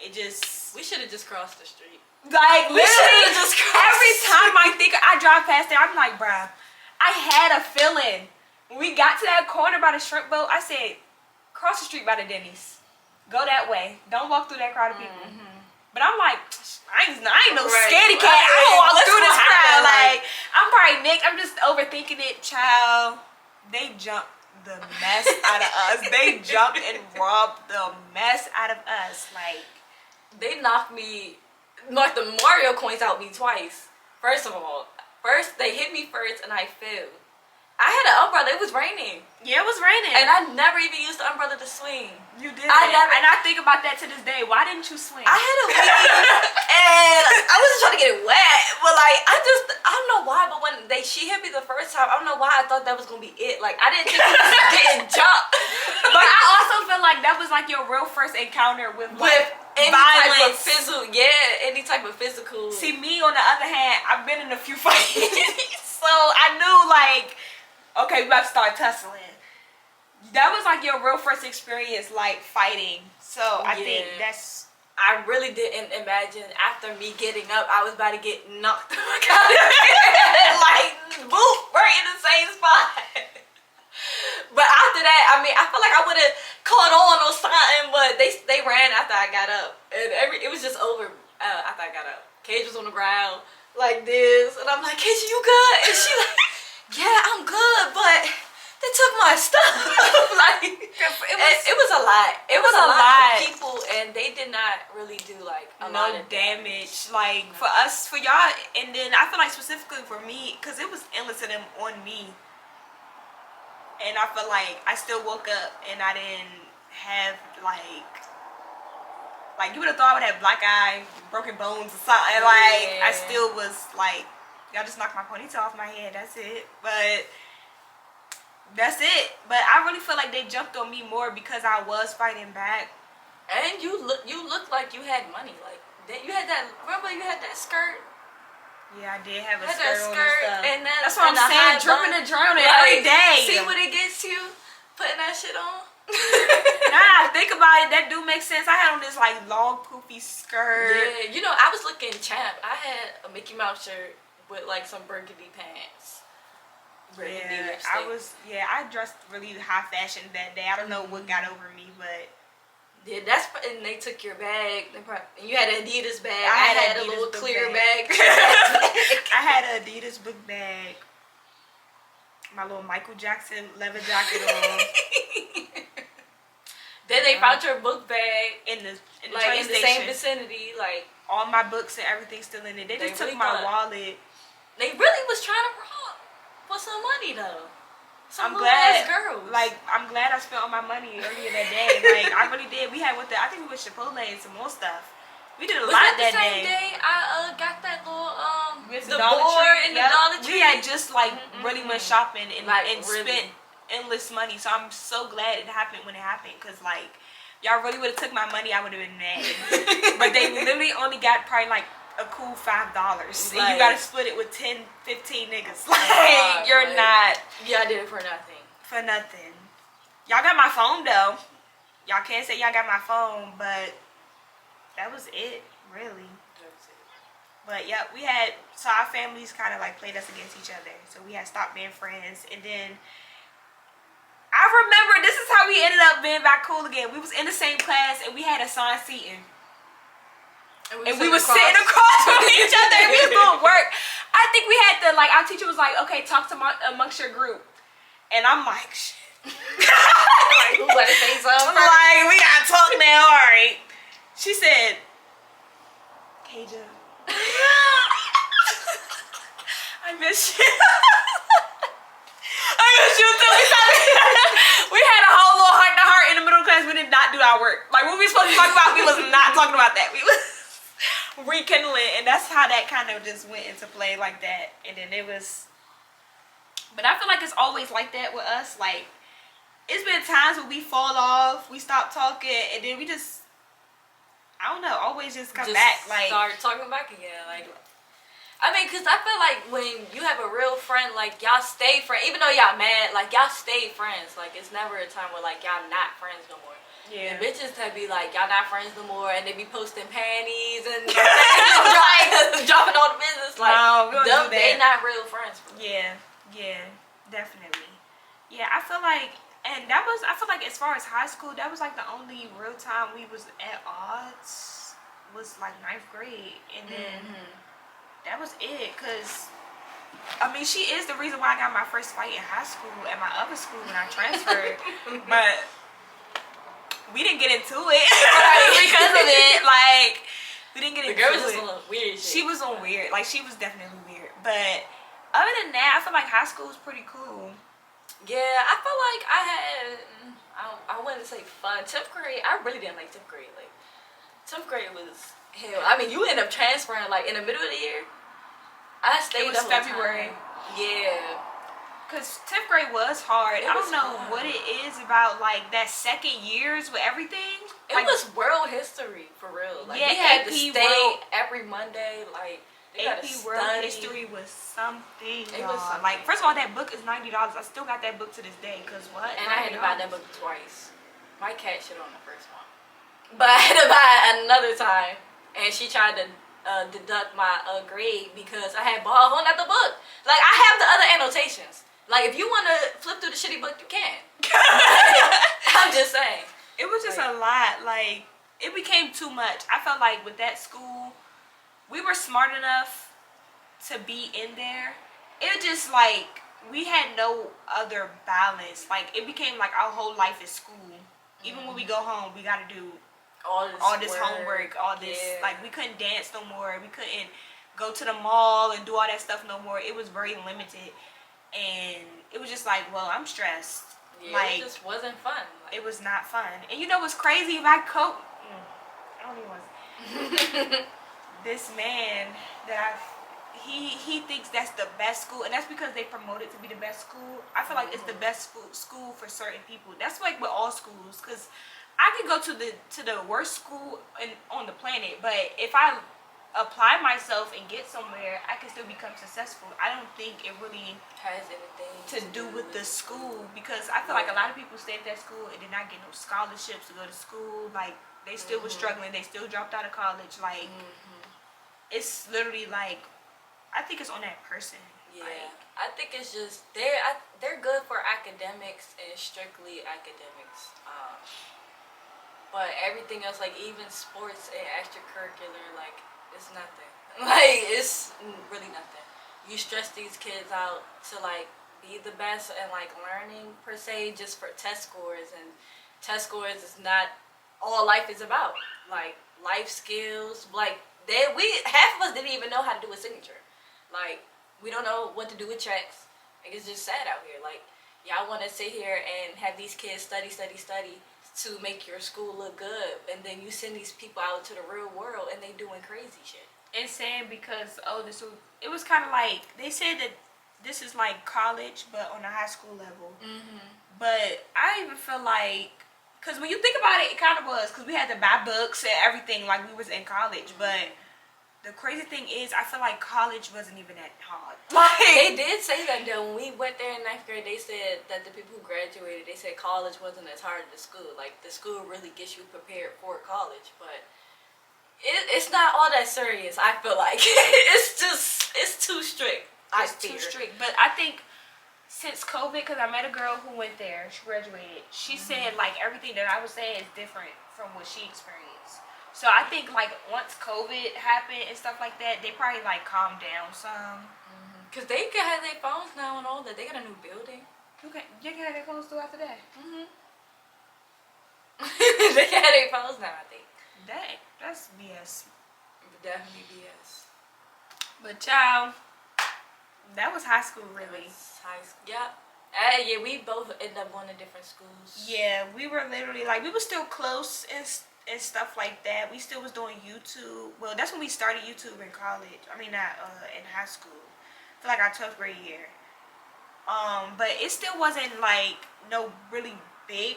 it just. We should have just crossed the street. Like literally, just every time I drive past there, I'm like, bruh, I had a feeling. When we got to that corner by the shrimp boat, I said, cross the street by the Denny's. Go that way. Don't walk through that crowd of people. But I'm like, I ain't no scaredy cat. I don't walk through this crowd. Like, I'm probably Nick. I'm just overthinking it. Child, they jumped the mess out of us. They jumped and robbed the mess out of us. Like, they knocked the Mario coins out me twice. First of all, they hit me first and I fell. I had an umbrella. It was raining. Yeah, it was raining. And I never even used the umbrella to swing. You did. And I think about that to this day. Why didn't you swing? I had a weed and I wasn't trying to get it wet. But like, I don't know why, but when she hit me the first time, I don't know why I thought that was going to be it. Like, I didn't think I was getting jumped. But I also feel like that was like your real first encounter with any violence. Any type of physical. See, me on the other hand, I've been in a few fights. So I knew like, okay, we about to start tussling. That was like your real first experience, like fighting. So I think that's. I really didn't imagine after me getting up, I was about to get knocked the fuck out of it. Like, boop, right in the same spot. But after that, I mean, I feel like I would have caught on or something, but they ran after I got up, and it was just over after I got up. Cage was on the ground like this, and I'm like, Cage, you good? And she like, yeah, I'm good, but they took my stuff. Like, it was a lot. It was a lot of people, and they did not really do like a lot of damage. Like for us, for y'all, and then I feel like specifically for me, because it was endless of them on me. And I feel like I still woke up and I didn't have like you would have thought I would have black eye, broken bones or something. Like I still was like, y'all just knocked my ponytail off my head. That's it. But that's it. But I really feel like they jumped on me more because I was fighting back. And you looked like you had money. Like you had that. Remember you had that skirt. Yeah, I did have a Had skirt, that on skirt and stuff. and that, That's what and I'm the saying. high Dripping bun. and drowning Like, every day. See what it gets you putting that shit on. Nah, think about it. That do make sense. I had on this like long poofy skirt. Yeah, you know, I was looking champ. I had a Mickey Mouse shirt with like some burgundy pants. Burgundy lipstick. I dressed really high fashion that day. I don't know what got over me, but yeah, and they took your bag. And you had an Adidas bag. I had Adidas a little book clear bag. bag. I had an Adidas book bag. My little Michael Jackson leather jacket on. Then they found your book bag in the like train in the station. same vicinity, like all my books and everything still in it. They just took really my wallet. They really was trying to rob for some money though. I'm glad, girls. like I'm glad I spent all my money earlier that day. Like I really did. We had I think we went to Chipotle and some more stuff. We did a lot that day. Was that the same day I got that little the board in the Dollar Tree? We had just like really went shopping and spent endless money. So I'm so glad it happened when it happened, because like y'all really would have took my money, I would have been mad. But they literally only got probably like a cool $5, and you gotta split it with 10, 15 niggas. Like you're not. Y'all did it for nothing. For nothing. Y'all got my phone though. Y'all can't say y'all got my phone, but that was it, really. But yeah, so our families kind of like played us against each other. So we had stopped being friends, and then I remember this is how we ended up being back cool again. We was in the same class and we had assigned seating. And we was sitting across from each other and we was doing work. I think we had to, like, our teacher was like, okay, talk to amongst your group. And I'm like, shit. Like, who better say something? Like, we gotta talk now, alright. She said, Kaja, I miss you. I miss you too. We had a whole little heart to heart in the middle of class. We did not do our work. Like, what we supposed to talk about, we was not talking about that. We was rekindling, and that's how that kind of just went into play like that. And then it was, but I feel like it's always like that with us. Like, it's been times where we fall off, we stop talking, and then we just, I don't know, always just come back. Like, start talking back again. Like, I mean, because I feel like when you have a real friend, like, y'all stay friends. Even though y'all mad, like, y'all stay friends. Like, it's never a time where, like, y'all not friends no more. Yeah. And bitches that be like, y'all not friends no more, and they be posting panties and dropping all the business. Like, no, we don't do that. They not real friends. Yeah, definitely. Yeah, I feel like, and that was, I feel like as far as high school, that was like the only real time we was at odds was like 9th grade, and then that was it. Cause I mean, she is the reason why I got my first fight in high school at my other school when I transferred, but we didn't get into it because of it. Like, we didn't get into it. The girl was just on weird shit. She was on weird. Like, she was definitely weird. But other than that, I feel like high school was pretty cool. Yeah, I feel like I had, I wouldn't say fun. 10th grade, I really didn't like 10th grade. Like, 10th grade was hell. I mean, you end up transferring, like, in the middle of the year. I stayed the whole February. Time. Yeah. Because 10th grade was hard. I don't know what it is about, like, that second years with everything. It like, was world history, for real. Like, yeah, we had AP to stay every Monday. Like, AP World History was something, y'all. Like, first of all, that book is $90. I still got that book to this day. Because what? And I had to buy that book twice. My cat shit on the first one. But I had to buy it another time. And she tried to deduct my grade because I had bought a whole nother book. Like, I have the other annotations. Like, if you want to flip through the shitty book, you can. I'm just saying. It was just a lot. Like, it became too much. I felt like with that school, we were smart enough to be in there. It just, like, we had no other balance. Like, it became like our whole life is school. Even when we go home, we got to do all this homework, all this. Yeah. Like, we couldn't dance no more. We couldn't go to the mall and do all that stuff no more. It was very limited. And it was just like, well, I'm stressed. Yeah, like, it just wasn't fun. Like, it was not fun. And you know what's crazy? My coach, I don't even want to this man that he thinks that's the best school, and that's because they promote it to be the best school. I feel like it's the best school for certain people. That's like with all schools, because I could go to the worst school on the planet, but if I apply myself and get somewhere, I can still become successful. I don't think it really has anything to do with the school, because I feel like a lot of people stayed at that school and did not get no scholarships to go to school. Like, they still was struggling. They still dropped out of college. Like, it's literally like, I think it's on that person. Yeah, like, I think it's just they're good for academics and strictly academics. But everything else, like even sports and extracurricular, like it's nothing. Like it's really nothing. You stress these kids out to like be the best and like learning per se just for test scores, and test scores is not all life is about. Like life skills, like half of us didn't even know how to do a signature. Like we don't know what to do with checks. Like it's just sad out here. Like y'all want to sit here and have these kids study to make your school look good, and then you send these people out to the real world and they doing crazy shit. Insane, because it was kind of like they said that this is like college but on a high school level. But I even feel like, because when you think about it, it kind of was, because we had to buy books and everything like we was in college. But the crazy thing is, I feel like college wasn't even that hard. Like, they did say that though. When we went there in 9th grade, they said that the people who graduated, they said college wasn't as hard as school. Like the school really gets you prepared for college, but it's not all that serious. I feel like it's too strict. It's too strict. But I think since COVID, because I met a girl who went there, she graduated. She said like everything that I was saying is different from what she experienced. So I think like once COVID happened and stuff like that, they probably like calmed down some. Cause they can have their phones now and all that. They got a new building. Okay, they can have their phones too after that. They can have their phones now, I think. That's BS. Definitely BS. But child, that was high school really. High school. Yeah. Yeah, we both ended up going to different schools. Yeah, we were literally like, we were still close and stuff like that. We still was doing YouTube. Well, that's when we started YouTube in college. I mean, not in high school. For like our 12th grade year. But it still wasn't like no really big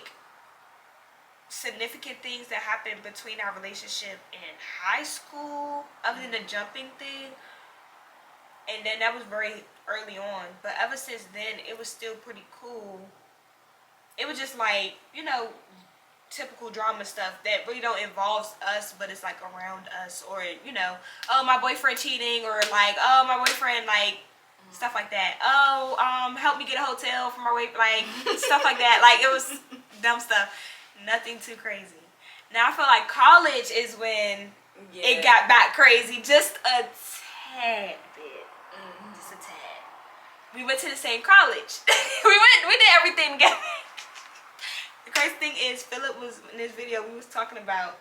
significant things that happened between our relationship in high school, other than the jumping thing. And then that was very early on. But ever since then, it was still pretty cool. It was just like, you know, typical drama stuff that really don't involve us, but it's like around us, or you know, oh, my boyfriend cheating, or like, oh, my boyfriend, like stuff like that. Oh, help me get a hotel for my way, like stuff like that. Like it was dumb stuff, nothing too crazy. Now I feel like college is when it got back crazy, just a tad bit, just a tad. We went to the same college. we did everything together. The crazy thing is, Philip was in this video. We was talking about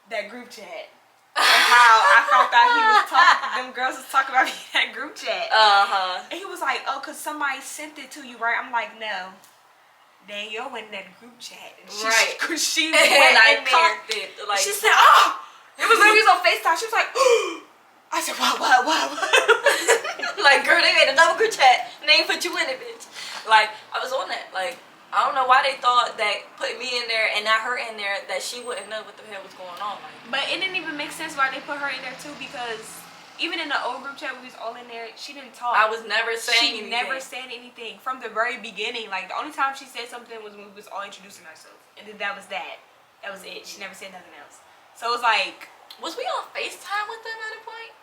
that group chat and how I found out he was talking. Them girls was talking about me in that group chat. And he was like, "Oh, cause somebody sent it to you, right?" I'm like, "No, Danielle went in that group chat, and she went and I in there. caught it. Like She said, "Oh, it was like we was on FaceTime." She was like, "Oh." I said, "What?" Like, girl, they made another group chat and they ain't put you in it, bitch. Like, I was on that. Like, I don't know why they thought that putting me in there and not her in there, that she wouldn't know what the hell was going on. Like, but it didn't even make sense why they put her in there too, because even in the old group chat we was all in there, she didn't talk. I was never saying anything. She never said anything from the very beginning. Like the only time she said something was when we was all introducing ourselves, and then that was that. That was it. She never said nothing else. So it was like, was we on FaceTime with them at a point?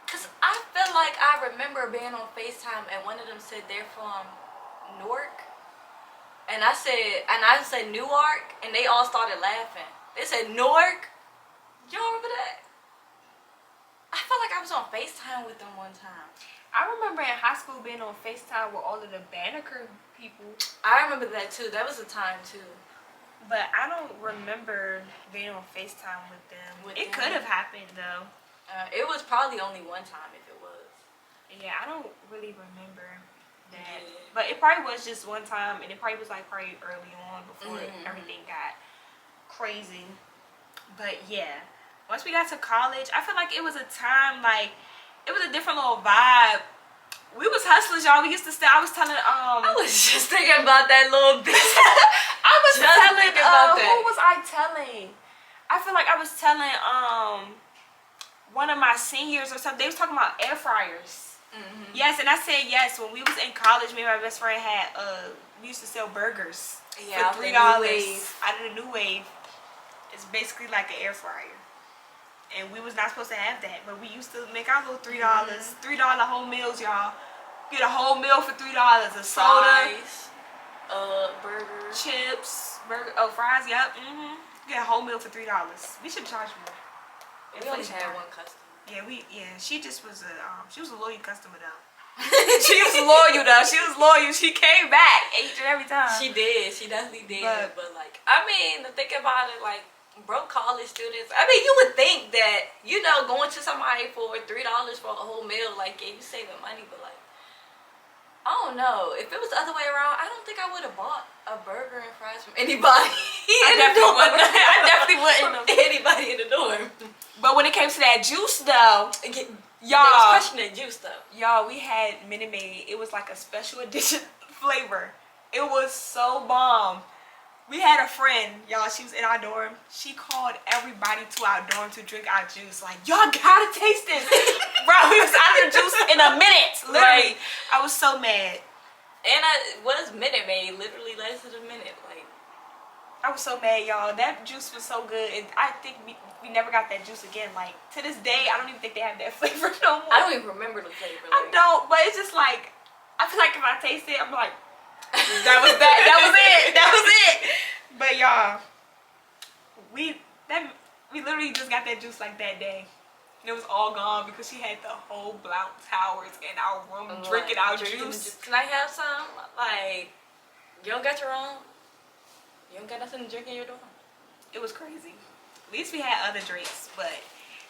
Cause I feel like I remember being on FaceTime and one of them said they're from Newark. And I said Newark, and they all started laughing. They said Newark. Y'all remember that? I felt like I was on FaceTime with them one time. I remember in high school being on FaceTime with all of the Banneker people. I remember that too. That was a time too. But I don't remember being on FaceTime with them. It could have happened though. It was probably only one time if it was. Yeah, I don't really remember that. Yeah. But it probably was just one time, and it probably was like probably early on before everything got crazy. But yeah, once we got to college, I feel like it was a time, like, it was a different little vibe. We was hustlers, y'all. We used to stay. I was telling I was just thinking about that little bitch. I was just telling about that. Who was I telling? I feel like I was telling one of my seniors or something. They was talking about air fryers. Yes, and I said yes. When we was in college, me and my best friend had we used to sell burgers for $3 out of the new wave. It's basically like an air fryer. And we was not supposed to have that, but we used to make our little $3, $3 whole meals, y'all. Get a whole meal for $3, a soda, burger, chips, fries. Yep. Get a whole meal for $3. We should charge more. We only had one customer. Yeah, she just was she was a loyal customer though. She was loyal though. She was loyal. She came back each and every time. She did. She definitely did. But like, I mean, to think about it, like broke college students. I mean, you would think that, you know, going to somebody for $3 for a whole meal, like, yeah, you saving money, but like, I don't know. If it was the other way around, I don't think I would have bought a burger and fries from anybody. I definitely wouldn't. Anybody in the dorm. But when it came to that juice though, y'all, was questioning juice though. Y'all, we had Minute Maid. It was like a special edition flavor. It was so bomb. We had a friend, y'all, she was in our dorm. She called everybody to our dorm to drink our juice. Like, y'all gotta taste this. Bro, we was out of juice in a minute. Literally. Right. I was so mad. And what is Minute Maid? Literally less than a minute. Like, I was so mad, y'all. That juice was so good. And I think we never got that juice again. Like, to this day, I don't even think they have that flavor no more. I don't even remember the flavor. Like, I don't, but it's just like, I feel like if I taste it, I'm like, that was it. But y'all, we literally just got that juice like that day. And it was all gone because she had the whole Blount Towers in our room drinking our juice. Can I have some? Like, you don't got your own? You don't got nothing to drink in your dorm? It was crazy. At least we had other drinks. But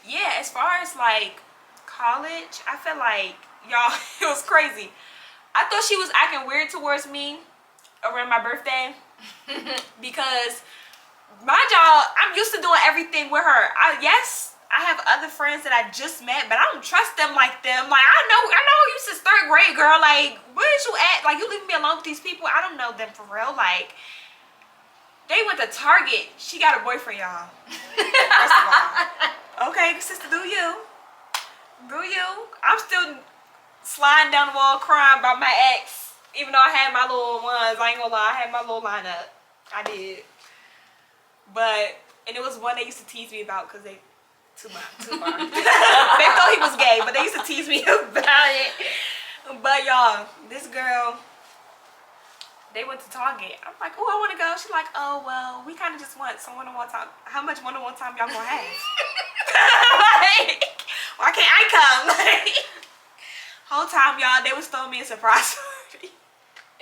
yeah, as far as like college, I feel like, y'all, it was crazy. I thought she was acting weird towards me around my birthday because, mind y'all, I'm used to doing everything with her. Yes, I have other friends that I just met, but I don't trust them like them. Like, I know you since 3rd grade, girl. Like, where's you at? Like, you leaving me alone with these people? I don't know them for real. Like, they went to Target. She got a boyfriend, y'all. First of all. Okay, sister, do you. I'm still sliding down the wall crying about my ex, even though I had my little ones. I ain't gonna lie, I had my little lineup. I did. But, and it was one they used to tease me about because they too far. They thought he was gay, but they used to tease me about it. But y'all, this girl, they went to Target. I'm like, oh, I want to go. She's like, oh, well, we kind of just want some one-on-one time. How much one-on-one time y'all gonna have? Like, why can't I come? Like, whole time, y'all, they was throwing me a surprise party.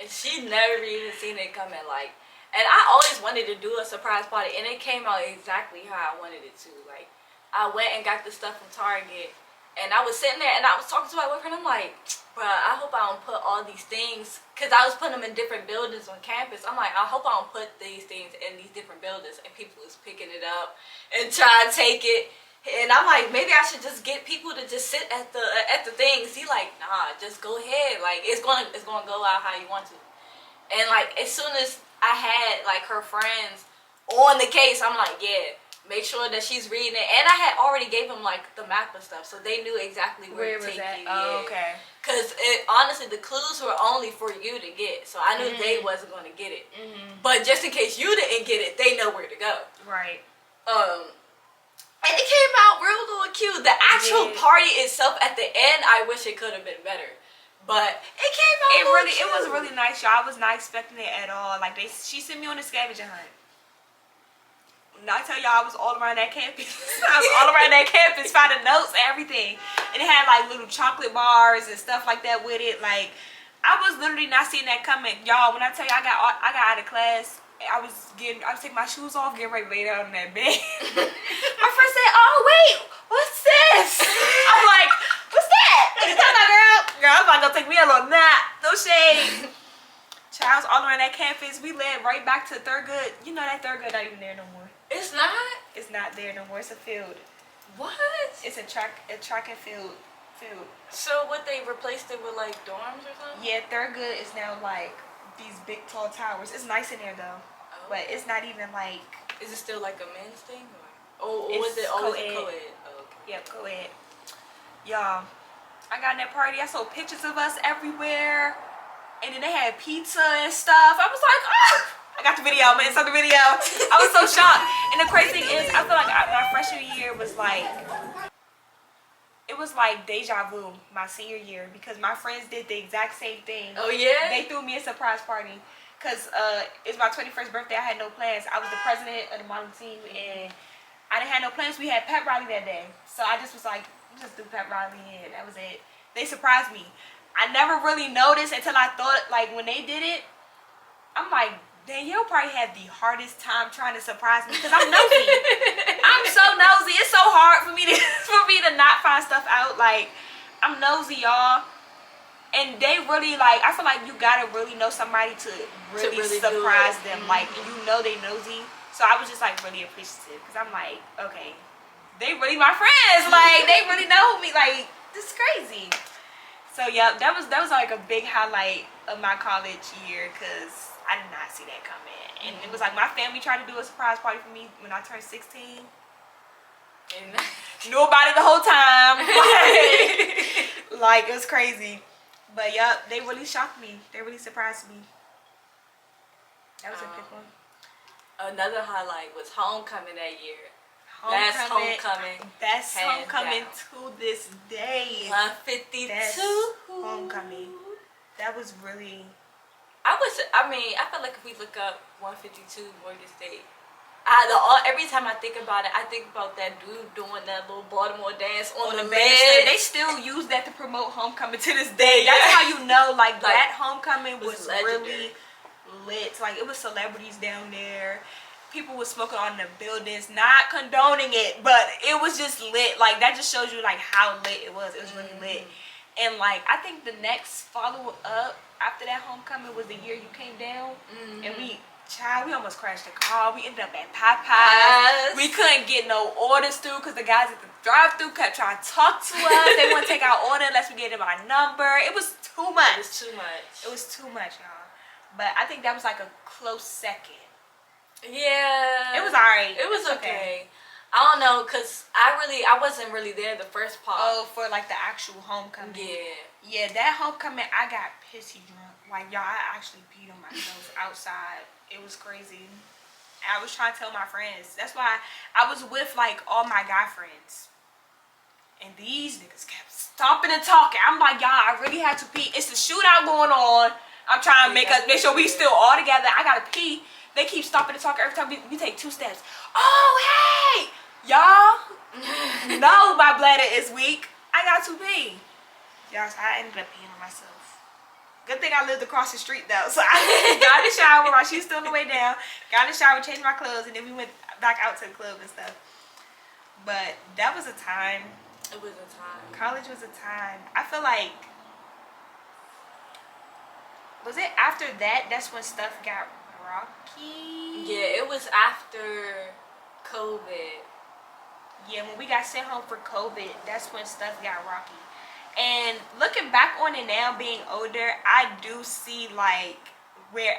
And she never even seen it coming. Like, and I always wanted to do a surprise party, and it came out exactly how I wanted it to. Like, I went and got the stuff from Target, and I was sitting there, and I was talking to my boyfriend. I'm like, bruh, I hope I don't put all these things, because I was putting them in different buildings on campus. I'm like, I hope I don't put these things in these different buildings, and people is picking it up and trying to take it. And I'm like, maybe I should just get people to just sit at the things. He like, nah, just go ahead. Like, it's gonna go out how you want to. And like, as soon as I had like her friends on the case, I'm like, yeah, make sure that she's reading it. And I had already gave them like the map and stuff, so they knew exactly where to take you. Oh, okay. Cause honestly, the clues were only for you to get, so I knew they wasn't gonna get it. But just in case you didn't get it, they know where to go. Right. And it came out real little cute. The actual party itself at the end, I wish it could have been better. But it came out cute. It was really nice, y'all. I was not expecting it at all. Like, she sent me on a scavenger hunt. And I tell y'all, I was all around that campus. Finding notes and everything. And it had like little chocolate bars and stuff like that with it. Like, I was literally not seeing that coming. Y'all, when I tell you I got out of class, I was taking my shoes off, getting ready to lay down in that bed. My friend said, oh wait, what's this? I'm like, what's that? Girl, I'm about to go take me a little nap. No shade. Child's all around that campus. We led right back to Thurgood. You know that Thurgood not even there no more. It's not? It's not there no more. It's a field. What? It's a track and field. So what, they replaced it with like dorms or something? Yeah, Thurgood is now like these big tall towers. It's nice in there though. Oh. But it's not even like. Is it still like a men's thing? Or was it always a co-ed? Oh, okay. Yep, go ahead. Y'all, I got in that party. I saw pictures of us everywhere. And then they had pizza and stuff. I was like, oh! I got the video. I'm gonna insert the video. I was so shocked. And the crazy thing is, I feel like my freshman year was like, it was like deja vu my senior year because my friends did the exact same thing. Oh yeah? They threw me a surprise party because it's my 21st birthday. I had no plans. I was the president of the modeling team and I didn't have no plans. We had pep rally that day. So I just was like, just do pep rally and that was it. They surprised me. I never really noticed until I thought, like when they did it, I'm like, Danielle probably had the hardest time trying to surprise me because I'm nosy. I'm so nosy. It's so hard for me to not find stuff out. Like, I'm nosy, y'all. And they really, like, I feel like you gotta really know somebody to really surprise them. Like, you know they nosy. So I was just like really appreciative because I'm like, okay, they really my friends. Like, they really know me. Like, this is crazy. So yeah, that was like a big highlight of my college year because I did not see that coming. And it was like my family tried to do a surprise party for me when I turned 16. And knew about it the whole time. Like it was crazy. But yeah, they really shocked me. They really surprised me. That was a big one. Another highlight was homecoming that year. Best homecoming to this day. 152. Best homecoming. That was really. I feel like if we look up 152 Morgan State, every time I think about it, I think about that dude doing that little Baltimore dance on the bed. They still use that to promote homecoming to this day. That's how you know, like that homecoming was really lit. Like it was celebrities down there. People were smoking on the buildings, not condoning it, but it was just lit. Like that just shows you like how lit it was. It was really lit. And like I think the next follow up after that homecoming was the year you came down, and we almost crashed the car. We ended up at Popeyes. We couldn't get no orders through because the guys at the drive-thru kept trying to talk to us. They wouldn't take our order unless we gave them our number. It was too much. It was too much, y'all. But I think that was like a close second. Yeah, it was alright. It was okay. I don't know, cause I wasn't really there the first part. Oh, for like the actual homecoming. Yeah, that homecoming I got pissy drunk. Like y'all, I actually peed on myself outside. It was crazy. I was trying to tell my friends. That's why I was with like all my guy friends, and these niggas kept stopping and talking. I'm like, y'all, I really had to pee. It's a shootout going on. I'm trying to make sure we still all together. I gotta pee. They keep stopping to talk every time we take 2 steps. Oh, hey! Y'all know my bladder is weak. I got to pee. Y'all, so I ended up peeing on myself. Good thing I lived across the street, though. So I got in the shower while she was still on the way down. Got in the shower, changed my clothes, and then we went back out to the club and stuff. But that was a time. It was a time. College was a time. I feel like... Was it after that? That's when stuff got... rocky. Yeah, it was after COVID. Yeah, when we got sent home for COVID, that's when stuff got rocky. And looking back on it now, being older, I do see like where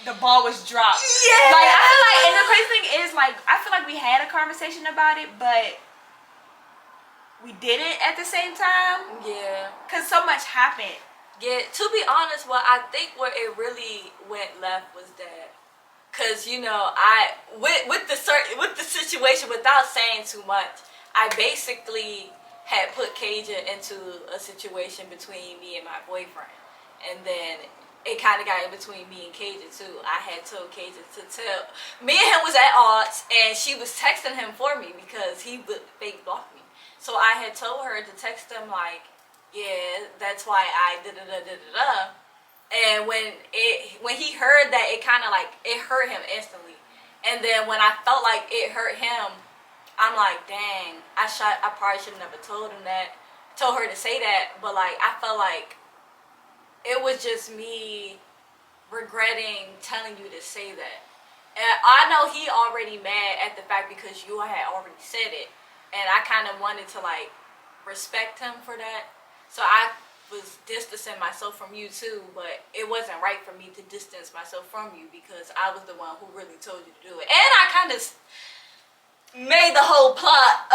the ball was dropped. Yeah. Like I feel like, and the crazy thing is, like I feel like we had a conversation about it, but we didn't at the same time. Yeah. Cause so much happened. Yeah, to be honest, I think where it really went left was that, cause you know, with the situation, without saying too much, I basically had put Kaja into a situation between me and my boyfriend, and then it kind of got in between me and Kaja too. I had told Kaja to tell me and him was at odds, and she was texting him for me because he would fake block me. So I had told her to text him like, yeah, that's why I da-da-da-da-da-da. And when he heard that, it kind of like, it hurt him instantly. And then when I felt like it hurt him, I'm like, dang, I probably should have never told her to say that. But like, I felt like it was just me regretting telling you to say that. And I know he already mad at the fact because you had already said it. And I kind of wanted to like respect him for that. So I was distancing myself from you too, but it wasn't right for me to distance myself from you because I was the one who really told you to do it. And I kind of made the whole plot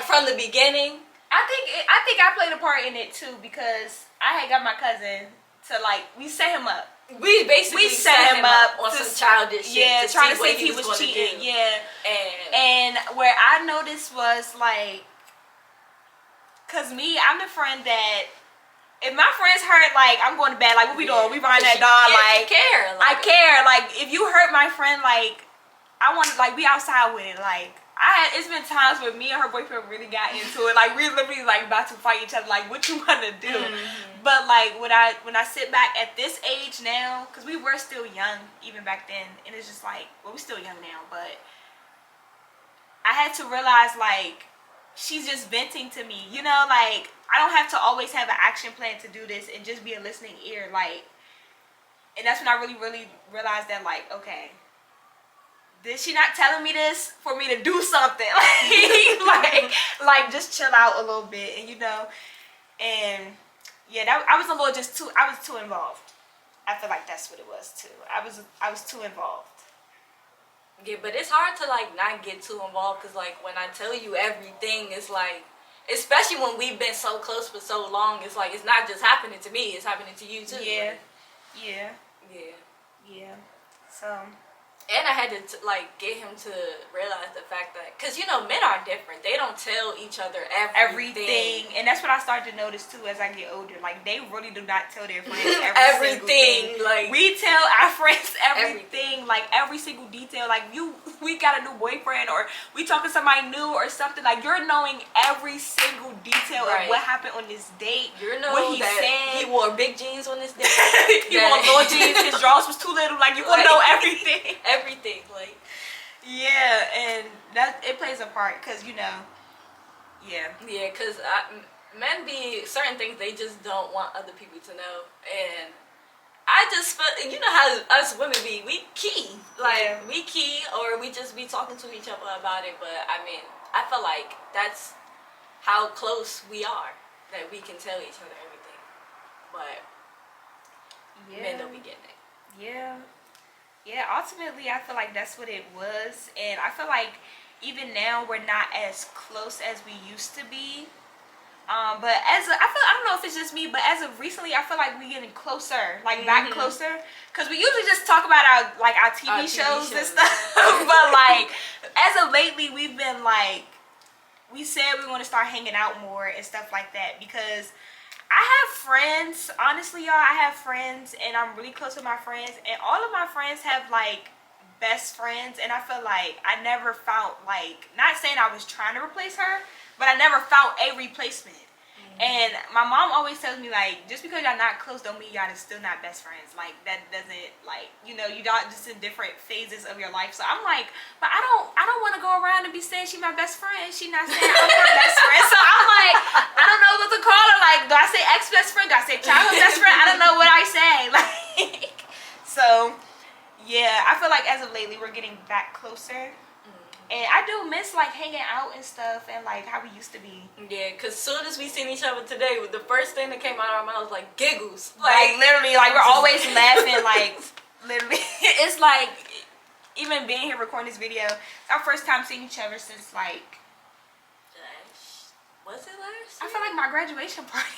from the beginning. I think I played a part in it too because I had got my cousin to we set him up. We basically set him up on some childish shit. Yeah, trying to see if he was Do. cheating. Yeah, and where I noticed was cause I'm the friend that if my friends hurt, I'm going to bed. What we doing? We riding that dog. I care. I care. If you hurt my friend, I want to we outside with it. It's been times where me and her boyfriend really got into it. We literally about to fight each other. What you want to do? Mm-hmm. But when I sit back at this age now, because we were still young even back then, and it's just we're still young now, but I had to realize she's just venting to me. I don't have to always have an action plan to do this and just be a listening ear. And that's when I really, really realized that okay. She not telling me this for me to do something. Just chill out a little bit, and and yeah, I was a little I was too involved. I feel like that's what it was too. I was too involved. Yeah, but it's hard to not get too involved because when I tell you everything, it's especially when we've been so close for so long, it's it's not just happening to me, it's happening to you too. Yeah, So. And I had to get him to realize the fact that, because men are different. They don't tell each other everything. And that's what I started to notice too as I get older. They really do not tell their friends everything. We tell our friends everything. Every single detail. We got a new boyfriend, or we talking to somebody new or something. You're knowing every single detail of what happened on this date. You're knowing what he that said. He wore big jeans on this date. He wore little jeans. His drawers was too little. You want to know everything. Everything, yeah, and that it plays a part because because men be certain things they just don't want other people to know, and I just feel how us women be, we key we key, or we just be talking to each other about it, but I feel like that's how close we are, that we can tell each other everything, but men don't be getting it. Yeah, ultimately, I feel like that's what it was. And I feel like even now, we're not as close as we used to be. But I don't know if it's just me, but as of recently, I feel like we're getting closer, back closer. Because we usually just talk about our TV shows and stuff. But as of lately, we've been we said we want to start hanging out more and stuff like that, because I have friends, honestly, y'all. I have friends, and I'm really close with my friends, and all of my friends have best friends, and I feel like I never found not saying I was trying to replace her, but I never found a replacement. And my mom always tells me just because y'all not close don't mean y'all is still not best friends. That doesn't you don't just in different phases of your life. So I'm but I don't want to go around and be saying she my best friend. She not saying I'm her best friend. So I'm I don't know what to call her. Do I say ex best friend? Do I say childhood best friend? I don't know what I say. So yeah, I feel like as of lately we're getting back closer. And I do miss hanging out and stuff and how we used to be. Yeah, because soon as we seen each other today, the first thing that came out of our mouths was giggles. Literally, we're always laughing. Literally, it's even being here recording this video, it's our first time seeing each other since was it last year? I feel like my graduation party.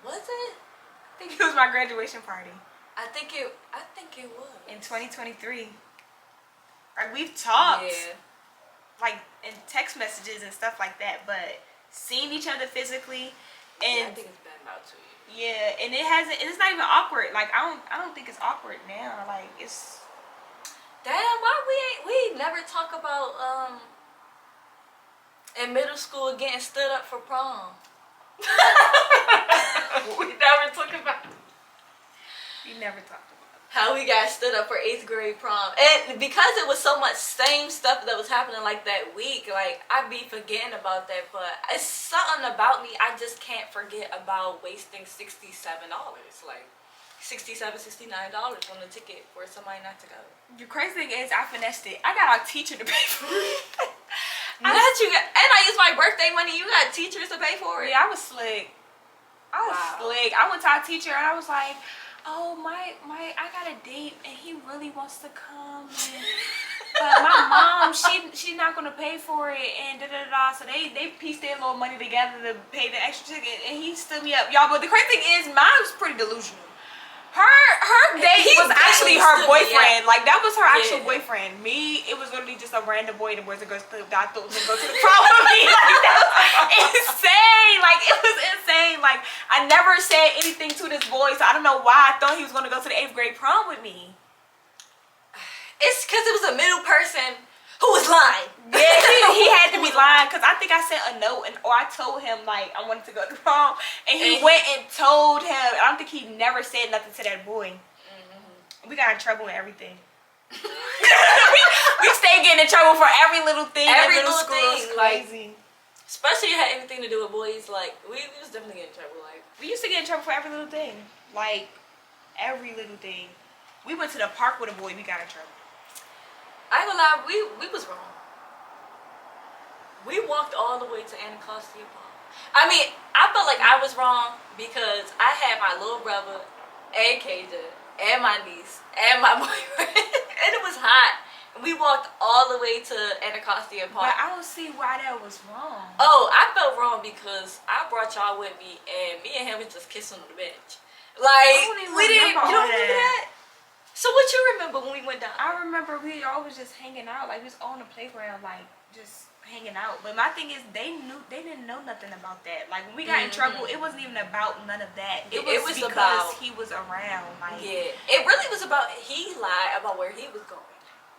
Was it? I think it was my graduation party. I think it was. In 2023. We've talked. Yeah. In text messages and stuff like that, but seeing each other physically, and I think it's been about 2 years. Yeah, and it's not even awkward. I don't think it's awkward now. It's damn, why we never talk about in middle school getting stood up for prom. We never talked about how we got stood up for 8th grade prom, and because it was so much same stuff that was happening that week, I be forgetting about that, but it's something about me, I just can't forget about wasting $67, $67, $69 on a ticket for somebody not to go. The crazy thing is I finessed it. I got our teacher to pay for it. And I used my birthday money. You got teachers to pay for it? Yeah, I was slick. I went to our teacher and I was oh, I got a date and he really wants to come. And But my mom, she's not gonna pay for it, and da da da. So they pieced their little money together to pay the extra ticket, and he stood me up, y'all. But the crazy thing is, mine was pretty delusional. Her date was actually her boyfriend. Like that was her actual boyfriend. Me, it was literally just a random boy. The boys and girls club that I thought was gonna go to the prom with me. Like that was insane. Like it was insane. Like I never said anything to this boy, so I don't know why I thought he was gonna go to the 8th grade prom with me. It's because it was a middle person who was lying. Yeah, he had to be lying because I think I sent a note or I told him like I wanted to go to prom, and he went and told him. I don't think he never said nothing to that boy. We got in trouble and everything. we stayed getting in trouble for every little thing. Every little school thing, crazy. Especially if it had anything to do with boys. Like we was definitely getting in trouble. Like we used to get in trouble for every little thing. Like every little thing. We went to the park with a boy. We got in trouble. I ain't gonna lie, we was wrong. We walked all the way to Anacostia Park. I mean, I felt like I was wrong because I had my little brother and KJ and my niece and my boyfriend, and it was hot. And we walked all the way to Anacostia Park. But I don't see why that was wrong. Oh, I felt wrong because I brought y'all with me, and me and him was just kissing on the bench. Like we didn't. You don't remember that? So what you remember when we went down? I remember we always just hanging out, like we was on the playground, like just hanging out. But my thing is, they didn't know nothing about that. Like when we got in trouble, it wasn't even about none of that. It was because about, he was around. Like it really was about he lied about where he was going.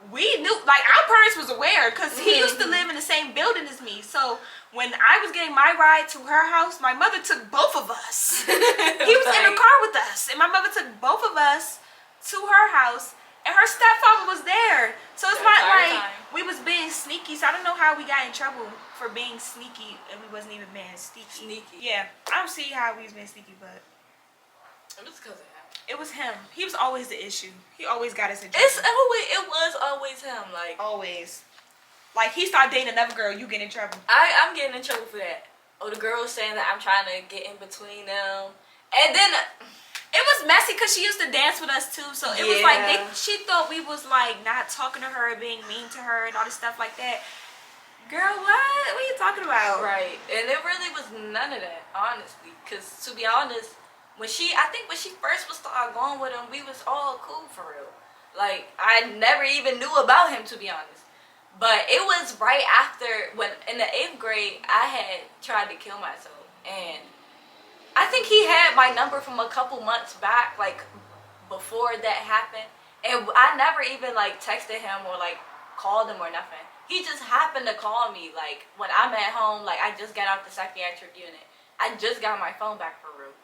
We knew, like our parents was aware because he used to live in the same building as me. So when I was getting my ride to her house, my mother took both of us. He was in the car with us, and my mother took both of us to her house, and her stepfather was there. So it's not like we was being sneaky. So I don't know how we got in trouble for being sneaky and we wasn't even being sneaky. Yeah, I don't see how we was being sneaky, but it was because of him. It was him. He was always the issue. He always got us in trouble. It was always him. Like always. Like he started dating another girl, you get in trouble. I'm getting in trouble for that. Or the girl saying that I'm trying to get in between them, and then. It was messy because she used to dance with us too, so it was like she thought we was like not talking to her, being mean to her, and all this stuff like that. Girl, what are you talking about? Right, and it really was none of that, honestly. Because to be honest, I think when she first was started going with him, we was all cool for real. Like I never even knew about him, to be honest. But it was right after when in the 8th grade I had tried to kill myself, and I think he had my number from a couple months back, like before that happened, and I never even like texted him or like called him or nothing. He just happened to call me like when I'm at home, like I just got out the psychiatric unit. I just got my phone back for real,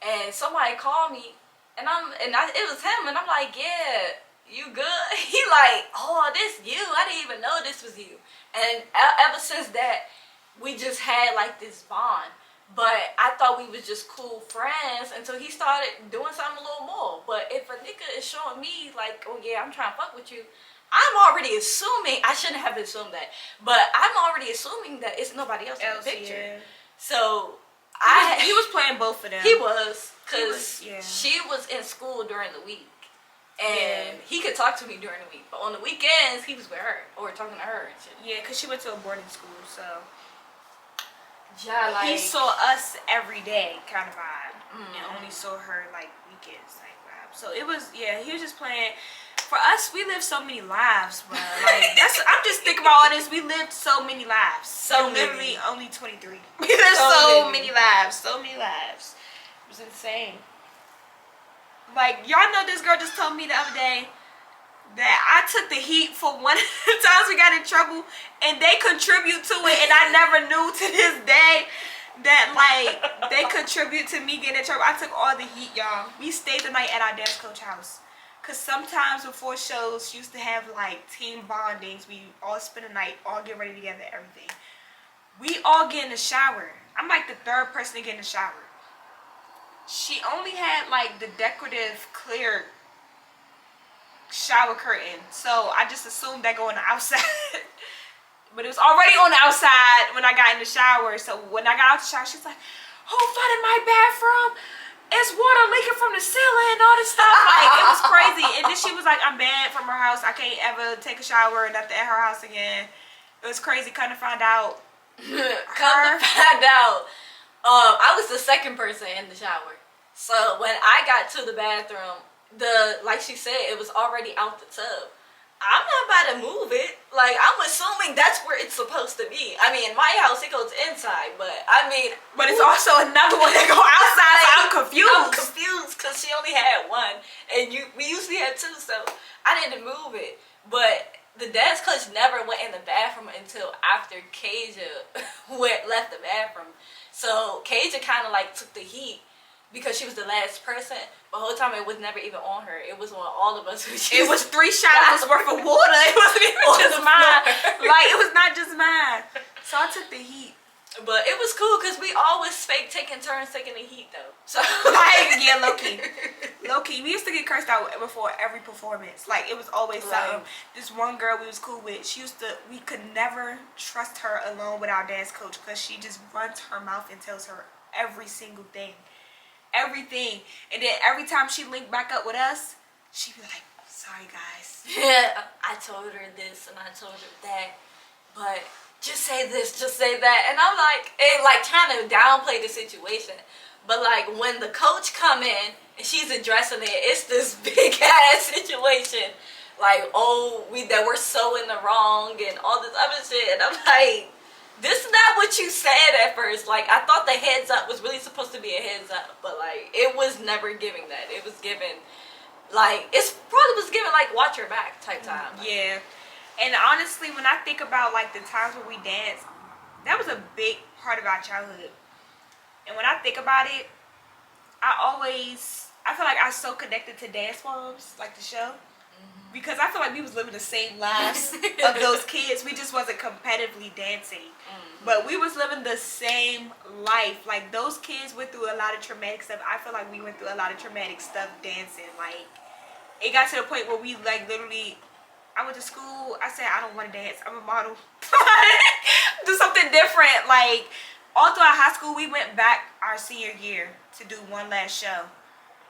and somebody called me, and it was him, and I'm like, yeah, you good? He like, oh, this you? I didn't even know this was you. And ever since that, we just had like this bond. But I thought we was just cool friends until he started doing something a little more. But if a nigga is showing me like, oh yeah, I'm trying to fuck with you, I'm already assuming, I shouldn't have assumed that, but I'm already assuming that it's nobody else in the picture. Yeah. So he was playing both of them. He was, because she was in school during the week. And he could talk to me during the week. But on the weekends, he was with her or talking to her and shit. Yeah, because she went to a boarding school, so... Yeah, like, he saw us every day kind of vibe, and only saw her like weekends type vibe. So it was, he was just playing. For us, we lived so many lives, bro. Like I'm just thinking about all this. We lived so many lives. Literally only 23. We lived so many lives. So many lives. It was insane. Like y'all know, this girl just told me the other day that I took the heat for one of the times we got in trouble, and they contribute to it, and I never knew to this day that like they contribute to me getting in trouble. I took all the heat, y'all. We stayed the night at our dance coach house, cause sometimes before shows she used to have like team bondings. We all spend the night, all get ready together, everything. We all get in the shower. I'm like the third person to get in the shower. She only had like the decorative clear shower curtain, so I just assumed that go on the outside. But it was already on the outside when I got in the shower. So when I got out the shower, she's like, who flooded my bathroom? it's water leaking from the ceiling and all this stuff. Like, it was crazy. And then she was like, I'm banned from her house. I can't ever take a shower or nothing at her house again. It was crazy. Come to find out. I was the second person in the shower. So when I got to the bathroom, like she said, it was already out the tub. I'm not about to move it. Like, I'm assuming that's where it's supposed to be. I mean, in my house, it goes inside, but I mean... But it's also another one that go outside, so I'm confused. I'm confused because she only had one, and we usually had two, so I didn't move it. But the dance coach never went in the bathroom until after Kaja left the bathroom. So Kaja kind of like took the heat because she was the last person. But the whole time it was never even on her. It was on all of us. It was 3 showers worth of water. It wasn't even just mine. Like, it was not just mine. So I took the heat. But it was cool because we always fake taking turns taking the heat though. So like, yeah, low key. We used to get cursed out before every performance. Like, it was always something. This one girl we was cool with, we could never trust her alone with our dance coach because she just runs her mouth and tells her every single thing. Everything. And then every time she linked back up with us, she'd be like, sorry guys. Yeah, I told her this and I told her that, but just say this, just say that. And I'm like, trying to downplay the situation. But like when the coach come in and she's addressing it, it's this big ass situation. Like, oh, we're so in the wrong and all this other shit. And I'm like, this is not what you said at first. Like, I thought the heads up was really supposed to be a heads up, but like, it was never giving that. It was given, like, it's probably was given like watch your back type time. Yeah. And honestly, when I think about like the times where we danced, that was a big part of our childhood. And when I think about it, I feel like I was so connected to Dance Moms, like the show. Because I feel like we was living the same lives of those kids. We just wasn't competitively dancing. But we was living the same life. Like, those kids went through a lot of traumatic stuff. I feel like we went through a lot of traumatic stuff dancing. Like, it got to the point where we, like, literally... I went to school. I said, I don't want to dance. I'm a model. Do something different. Like, all throughout high school, we went back our senior year to do one last show.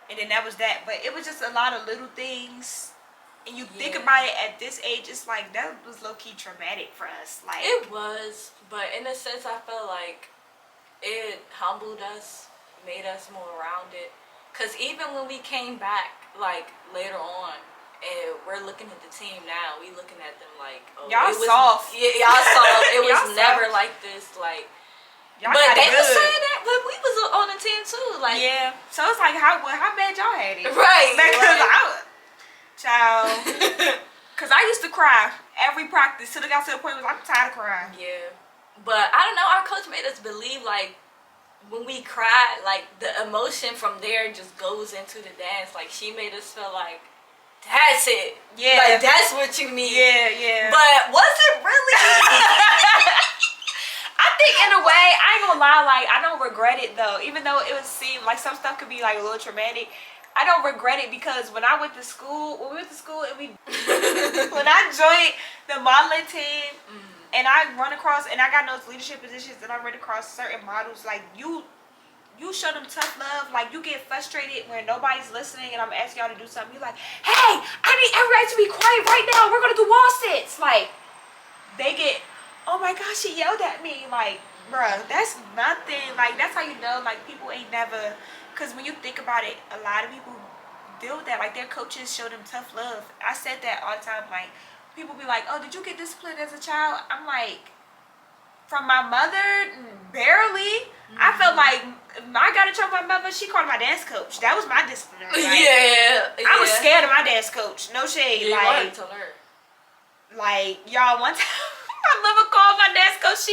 And then that was that. But it was just a lot of little things. And you think about it at this age, it's like, that was low-key traumatic for us. Like, it was, but in a sense, I felt like it humbled us, made us more rounded. Because even when we came back, like, later on, and we're looking at the team now, we looking at them like, oh, y'all soft. Yeah, y'all soft. It was never soft. like this, like, y'all but they good. was saying that, but we was on the team too, like. Yeah, so it's like, how bad y'all had it? Right, because child, because I used to cry every practice till it got to the point where I'm tired of crying. Yeah, but I don't know, our coach made us believe, like, when we cried, like, the emotion from there just goes into the dance. Like, she made us feel like, that's it. Yeah. Like, that's what you need. Yeah. But was it really? I think in a way, I ain't gonna lie, like, I don't regret it though. Even though it would seem like some stuff could be like a little traumatic, I don't regret it because when we went to school and when I joined the modeling team and I run across, and I got those leadership positions and I run across certain models, like, you show them tough love. Like, you get frustrated when nobody's listening and I'm asking y'all to do something. You're like, hey, I need everybody to be quiet right now. We're going to do wall sits. Like, they get, oh my gosh, she yelled at me. Like, bruh, that's nothing. Like, that's how you know, like, people ain't never, because when you think about it, a lot of people deal with that. Like, their coaches show them tough love. I said that all the time. Like, people be like, oh, did you get disciplined as a child? I'm like, from my mother, barely. I felt like I got in trouble with my mother. She called my dance coach. That was my disciplinary. Like, I was scared of my dance coach. No shade. Yeah, like, tell her. Like, y'all, one time my mother called my dance coach.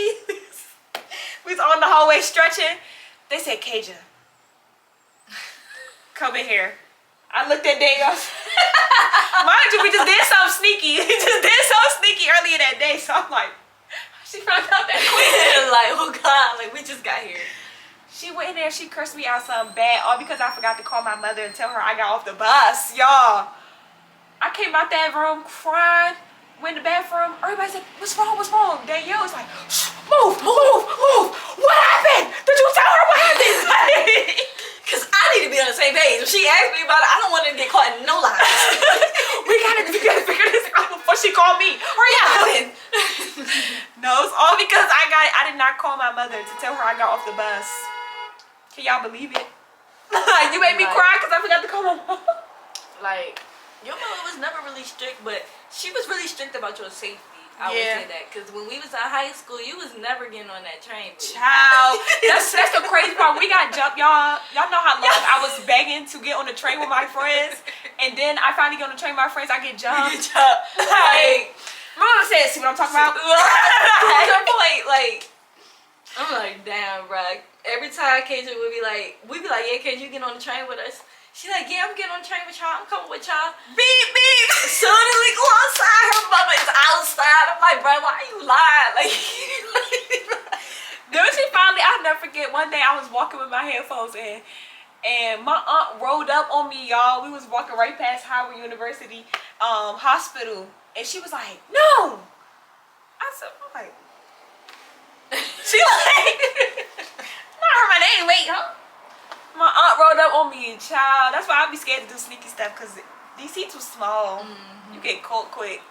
We was on the hallway stretching. They said, Kaja, come in here. I looked at Daniel. Mind you, we just did something sneaky. Earlier that day. So I'm like, she found out that quick. Like, oh God, like, we just got here. She went in there, she cursed me out something bad, all because I forgot to call my mother and tell her I got off the bus. Y'all, I came out that room crying, went in the bathroom. Everybody said, what's wrong? Danielle was like, move. What happened? Did you tell her what happened? Because I need to be on she asked me about it, I don't want to get caught in no lies. we gotta figure this out before she called me. Hurry up. No, it's all because I did not call my mother to tell her I got off the bus. Can y'all believe it? You made me cry because I forgot to call my mom. Like, your mother was never really strict, but she was really strict about your safety. I would say that, because when we was in high school, you was never getting on that train. Child, that's the crazy part. We got jumped, y'all. Y'all know how long I was begging to get on the train with my friends, and then I finally get on the train with my friends. I get jumped. Like, my mom said, "See what I'm talking about?" At some point, like, I'm like, damn, bro. Every time KJ would be like, we'd be like, yeah, can you get on the train with us? She like, yeah, I'm getting on the train with y'all. I'm coming with y'all. Beep, beep. As soon as we go outside, her mama is outside. I'm like, bro, why you lying? Like, then she finally, I'll never forget, one day I was walking with my headphones in, and my aunt rolled up on me, y'all. We was walking right past Howard University Hospital, and she was like, no. I said, I'm like, she like, not her my name, wait, huh? My aunt rolled up on me, child. That's why I be scared to do sneaky stuff, because DC too small. You get cold quick.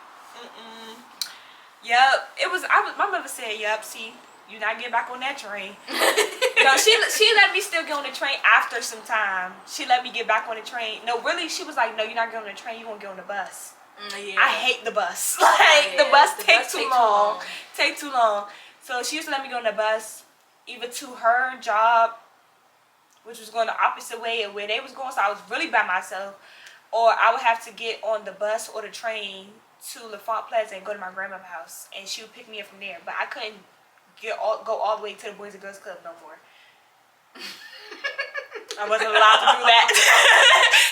Yep. My mother said, yep, see, you not get back on that train. No, she let me still get on the train after some time. She let me get back on the train. No, really, she was like, no, you're not getting on the train, you're going to get on the bus. Yeah. I hate the bus. Like, the bus takes too long. Take too long. So she used to let me go on the bus, either to her job, which was going the opposite way of where they was going, so I was really by myself, or I would have to get on the bus or the train to LaFont Plaza and go to my grandma's house, and she would pick me up from there. But I couldn't go all the way to the Boys and Girls Club no more. I wasn't allowed to do that.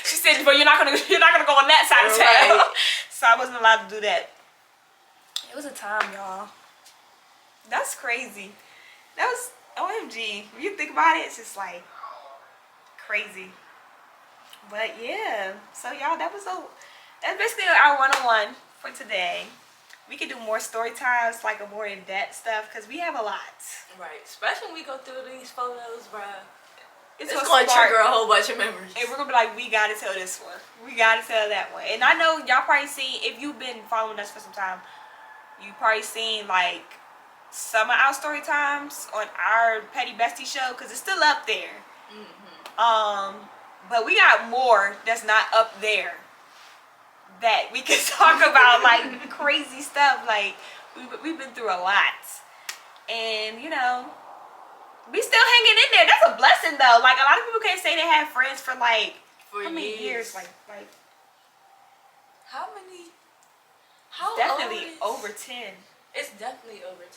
She said, "But you're not gonna go on that side of town." Right. So I wasn't allowed to do that. It was a time, y'all. That's crazy. That was OMG. When you think about it, it's just like crazy. But yeah, so y'all, that's basically our one-on-one for today. We could do more story times, like a more in-depth stuff, because we have a lot. Right, especially when we go through these photos, bro. It's going to trigger a whole bunch of memories. And we're going to be like, we got to tell this one. We got to tell that one. And I know y'all probably seen, if you've been following us for some time, you probably seen like some of our story times on our Petty Bestie show, because it's still up there. But we got more that's not up there that we can talk about, like crazy stuff. Like we've been through a lot, and you know, we still hanging in there. That's a blessing, though. Like, a lot of people can't say they have friends for like how many years? Like how many? How definitely old over 10. It's definitely over 10.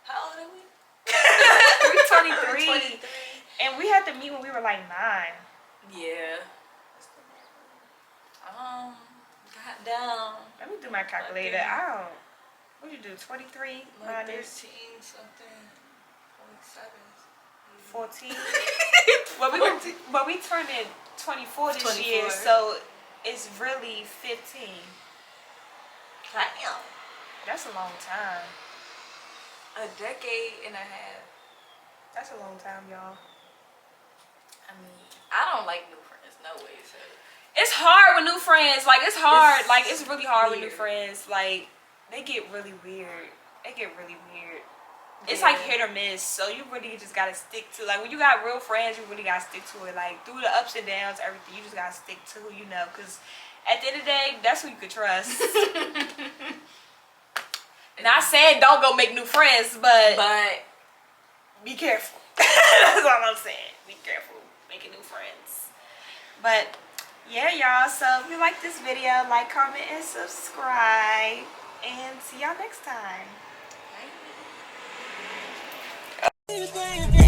How old are we? We're 23. And we had to meet when we were like 9. Yeah. Goddamn. Let me do my calculator. I don't. What you do? 23 like minus 13 something. 14. But we turned in 24 this year, so it's really 15. Damn. That's a long time. A decade and a half. That's a long time, y'all. I mean, I don't like new friends, no way. So. It's hard with new friends. Like, it's hard. It's really hard with new friends. Like, they get really weird. It's like hit or miss. So you really just gotta stick to, like, when you got real friends, you really gotta stick to it. Like, through the ups and downs, everything, you just gotta stick to who you know. Because at the end of the day, that's who you can trust. Not saying don't go make new friends, but be careful. That's all I'm saying. Be careful making new friends. But yeah, y'all, so if you like this video, like, comment, and subscribe, and see y'all next time. Bye.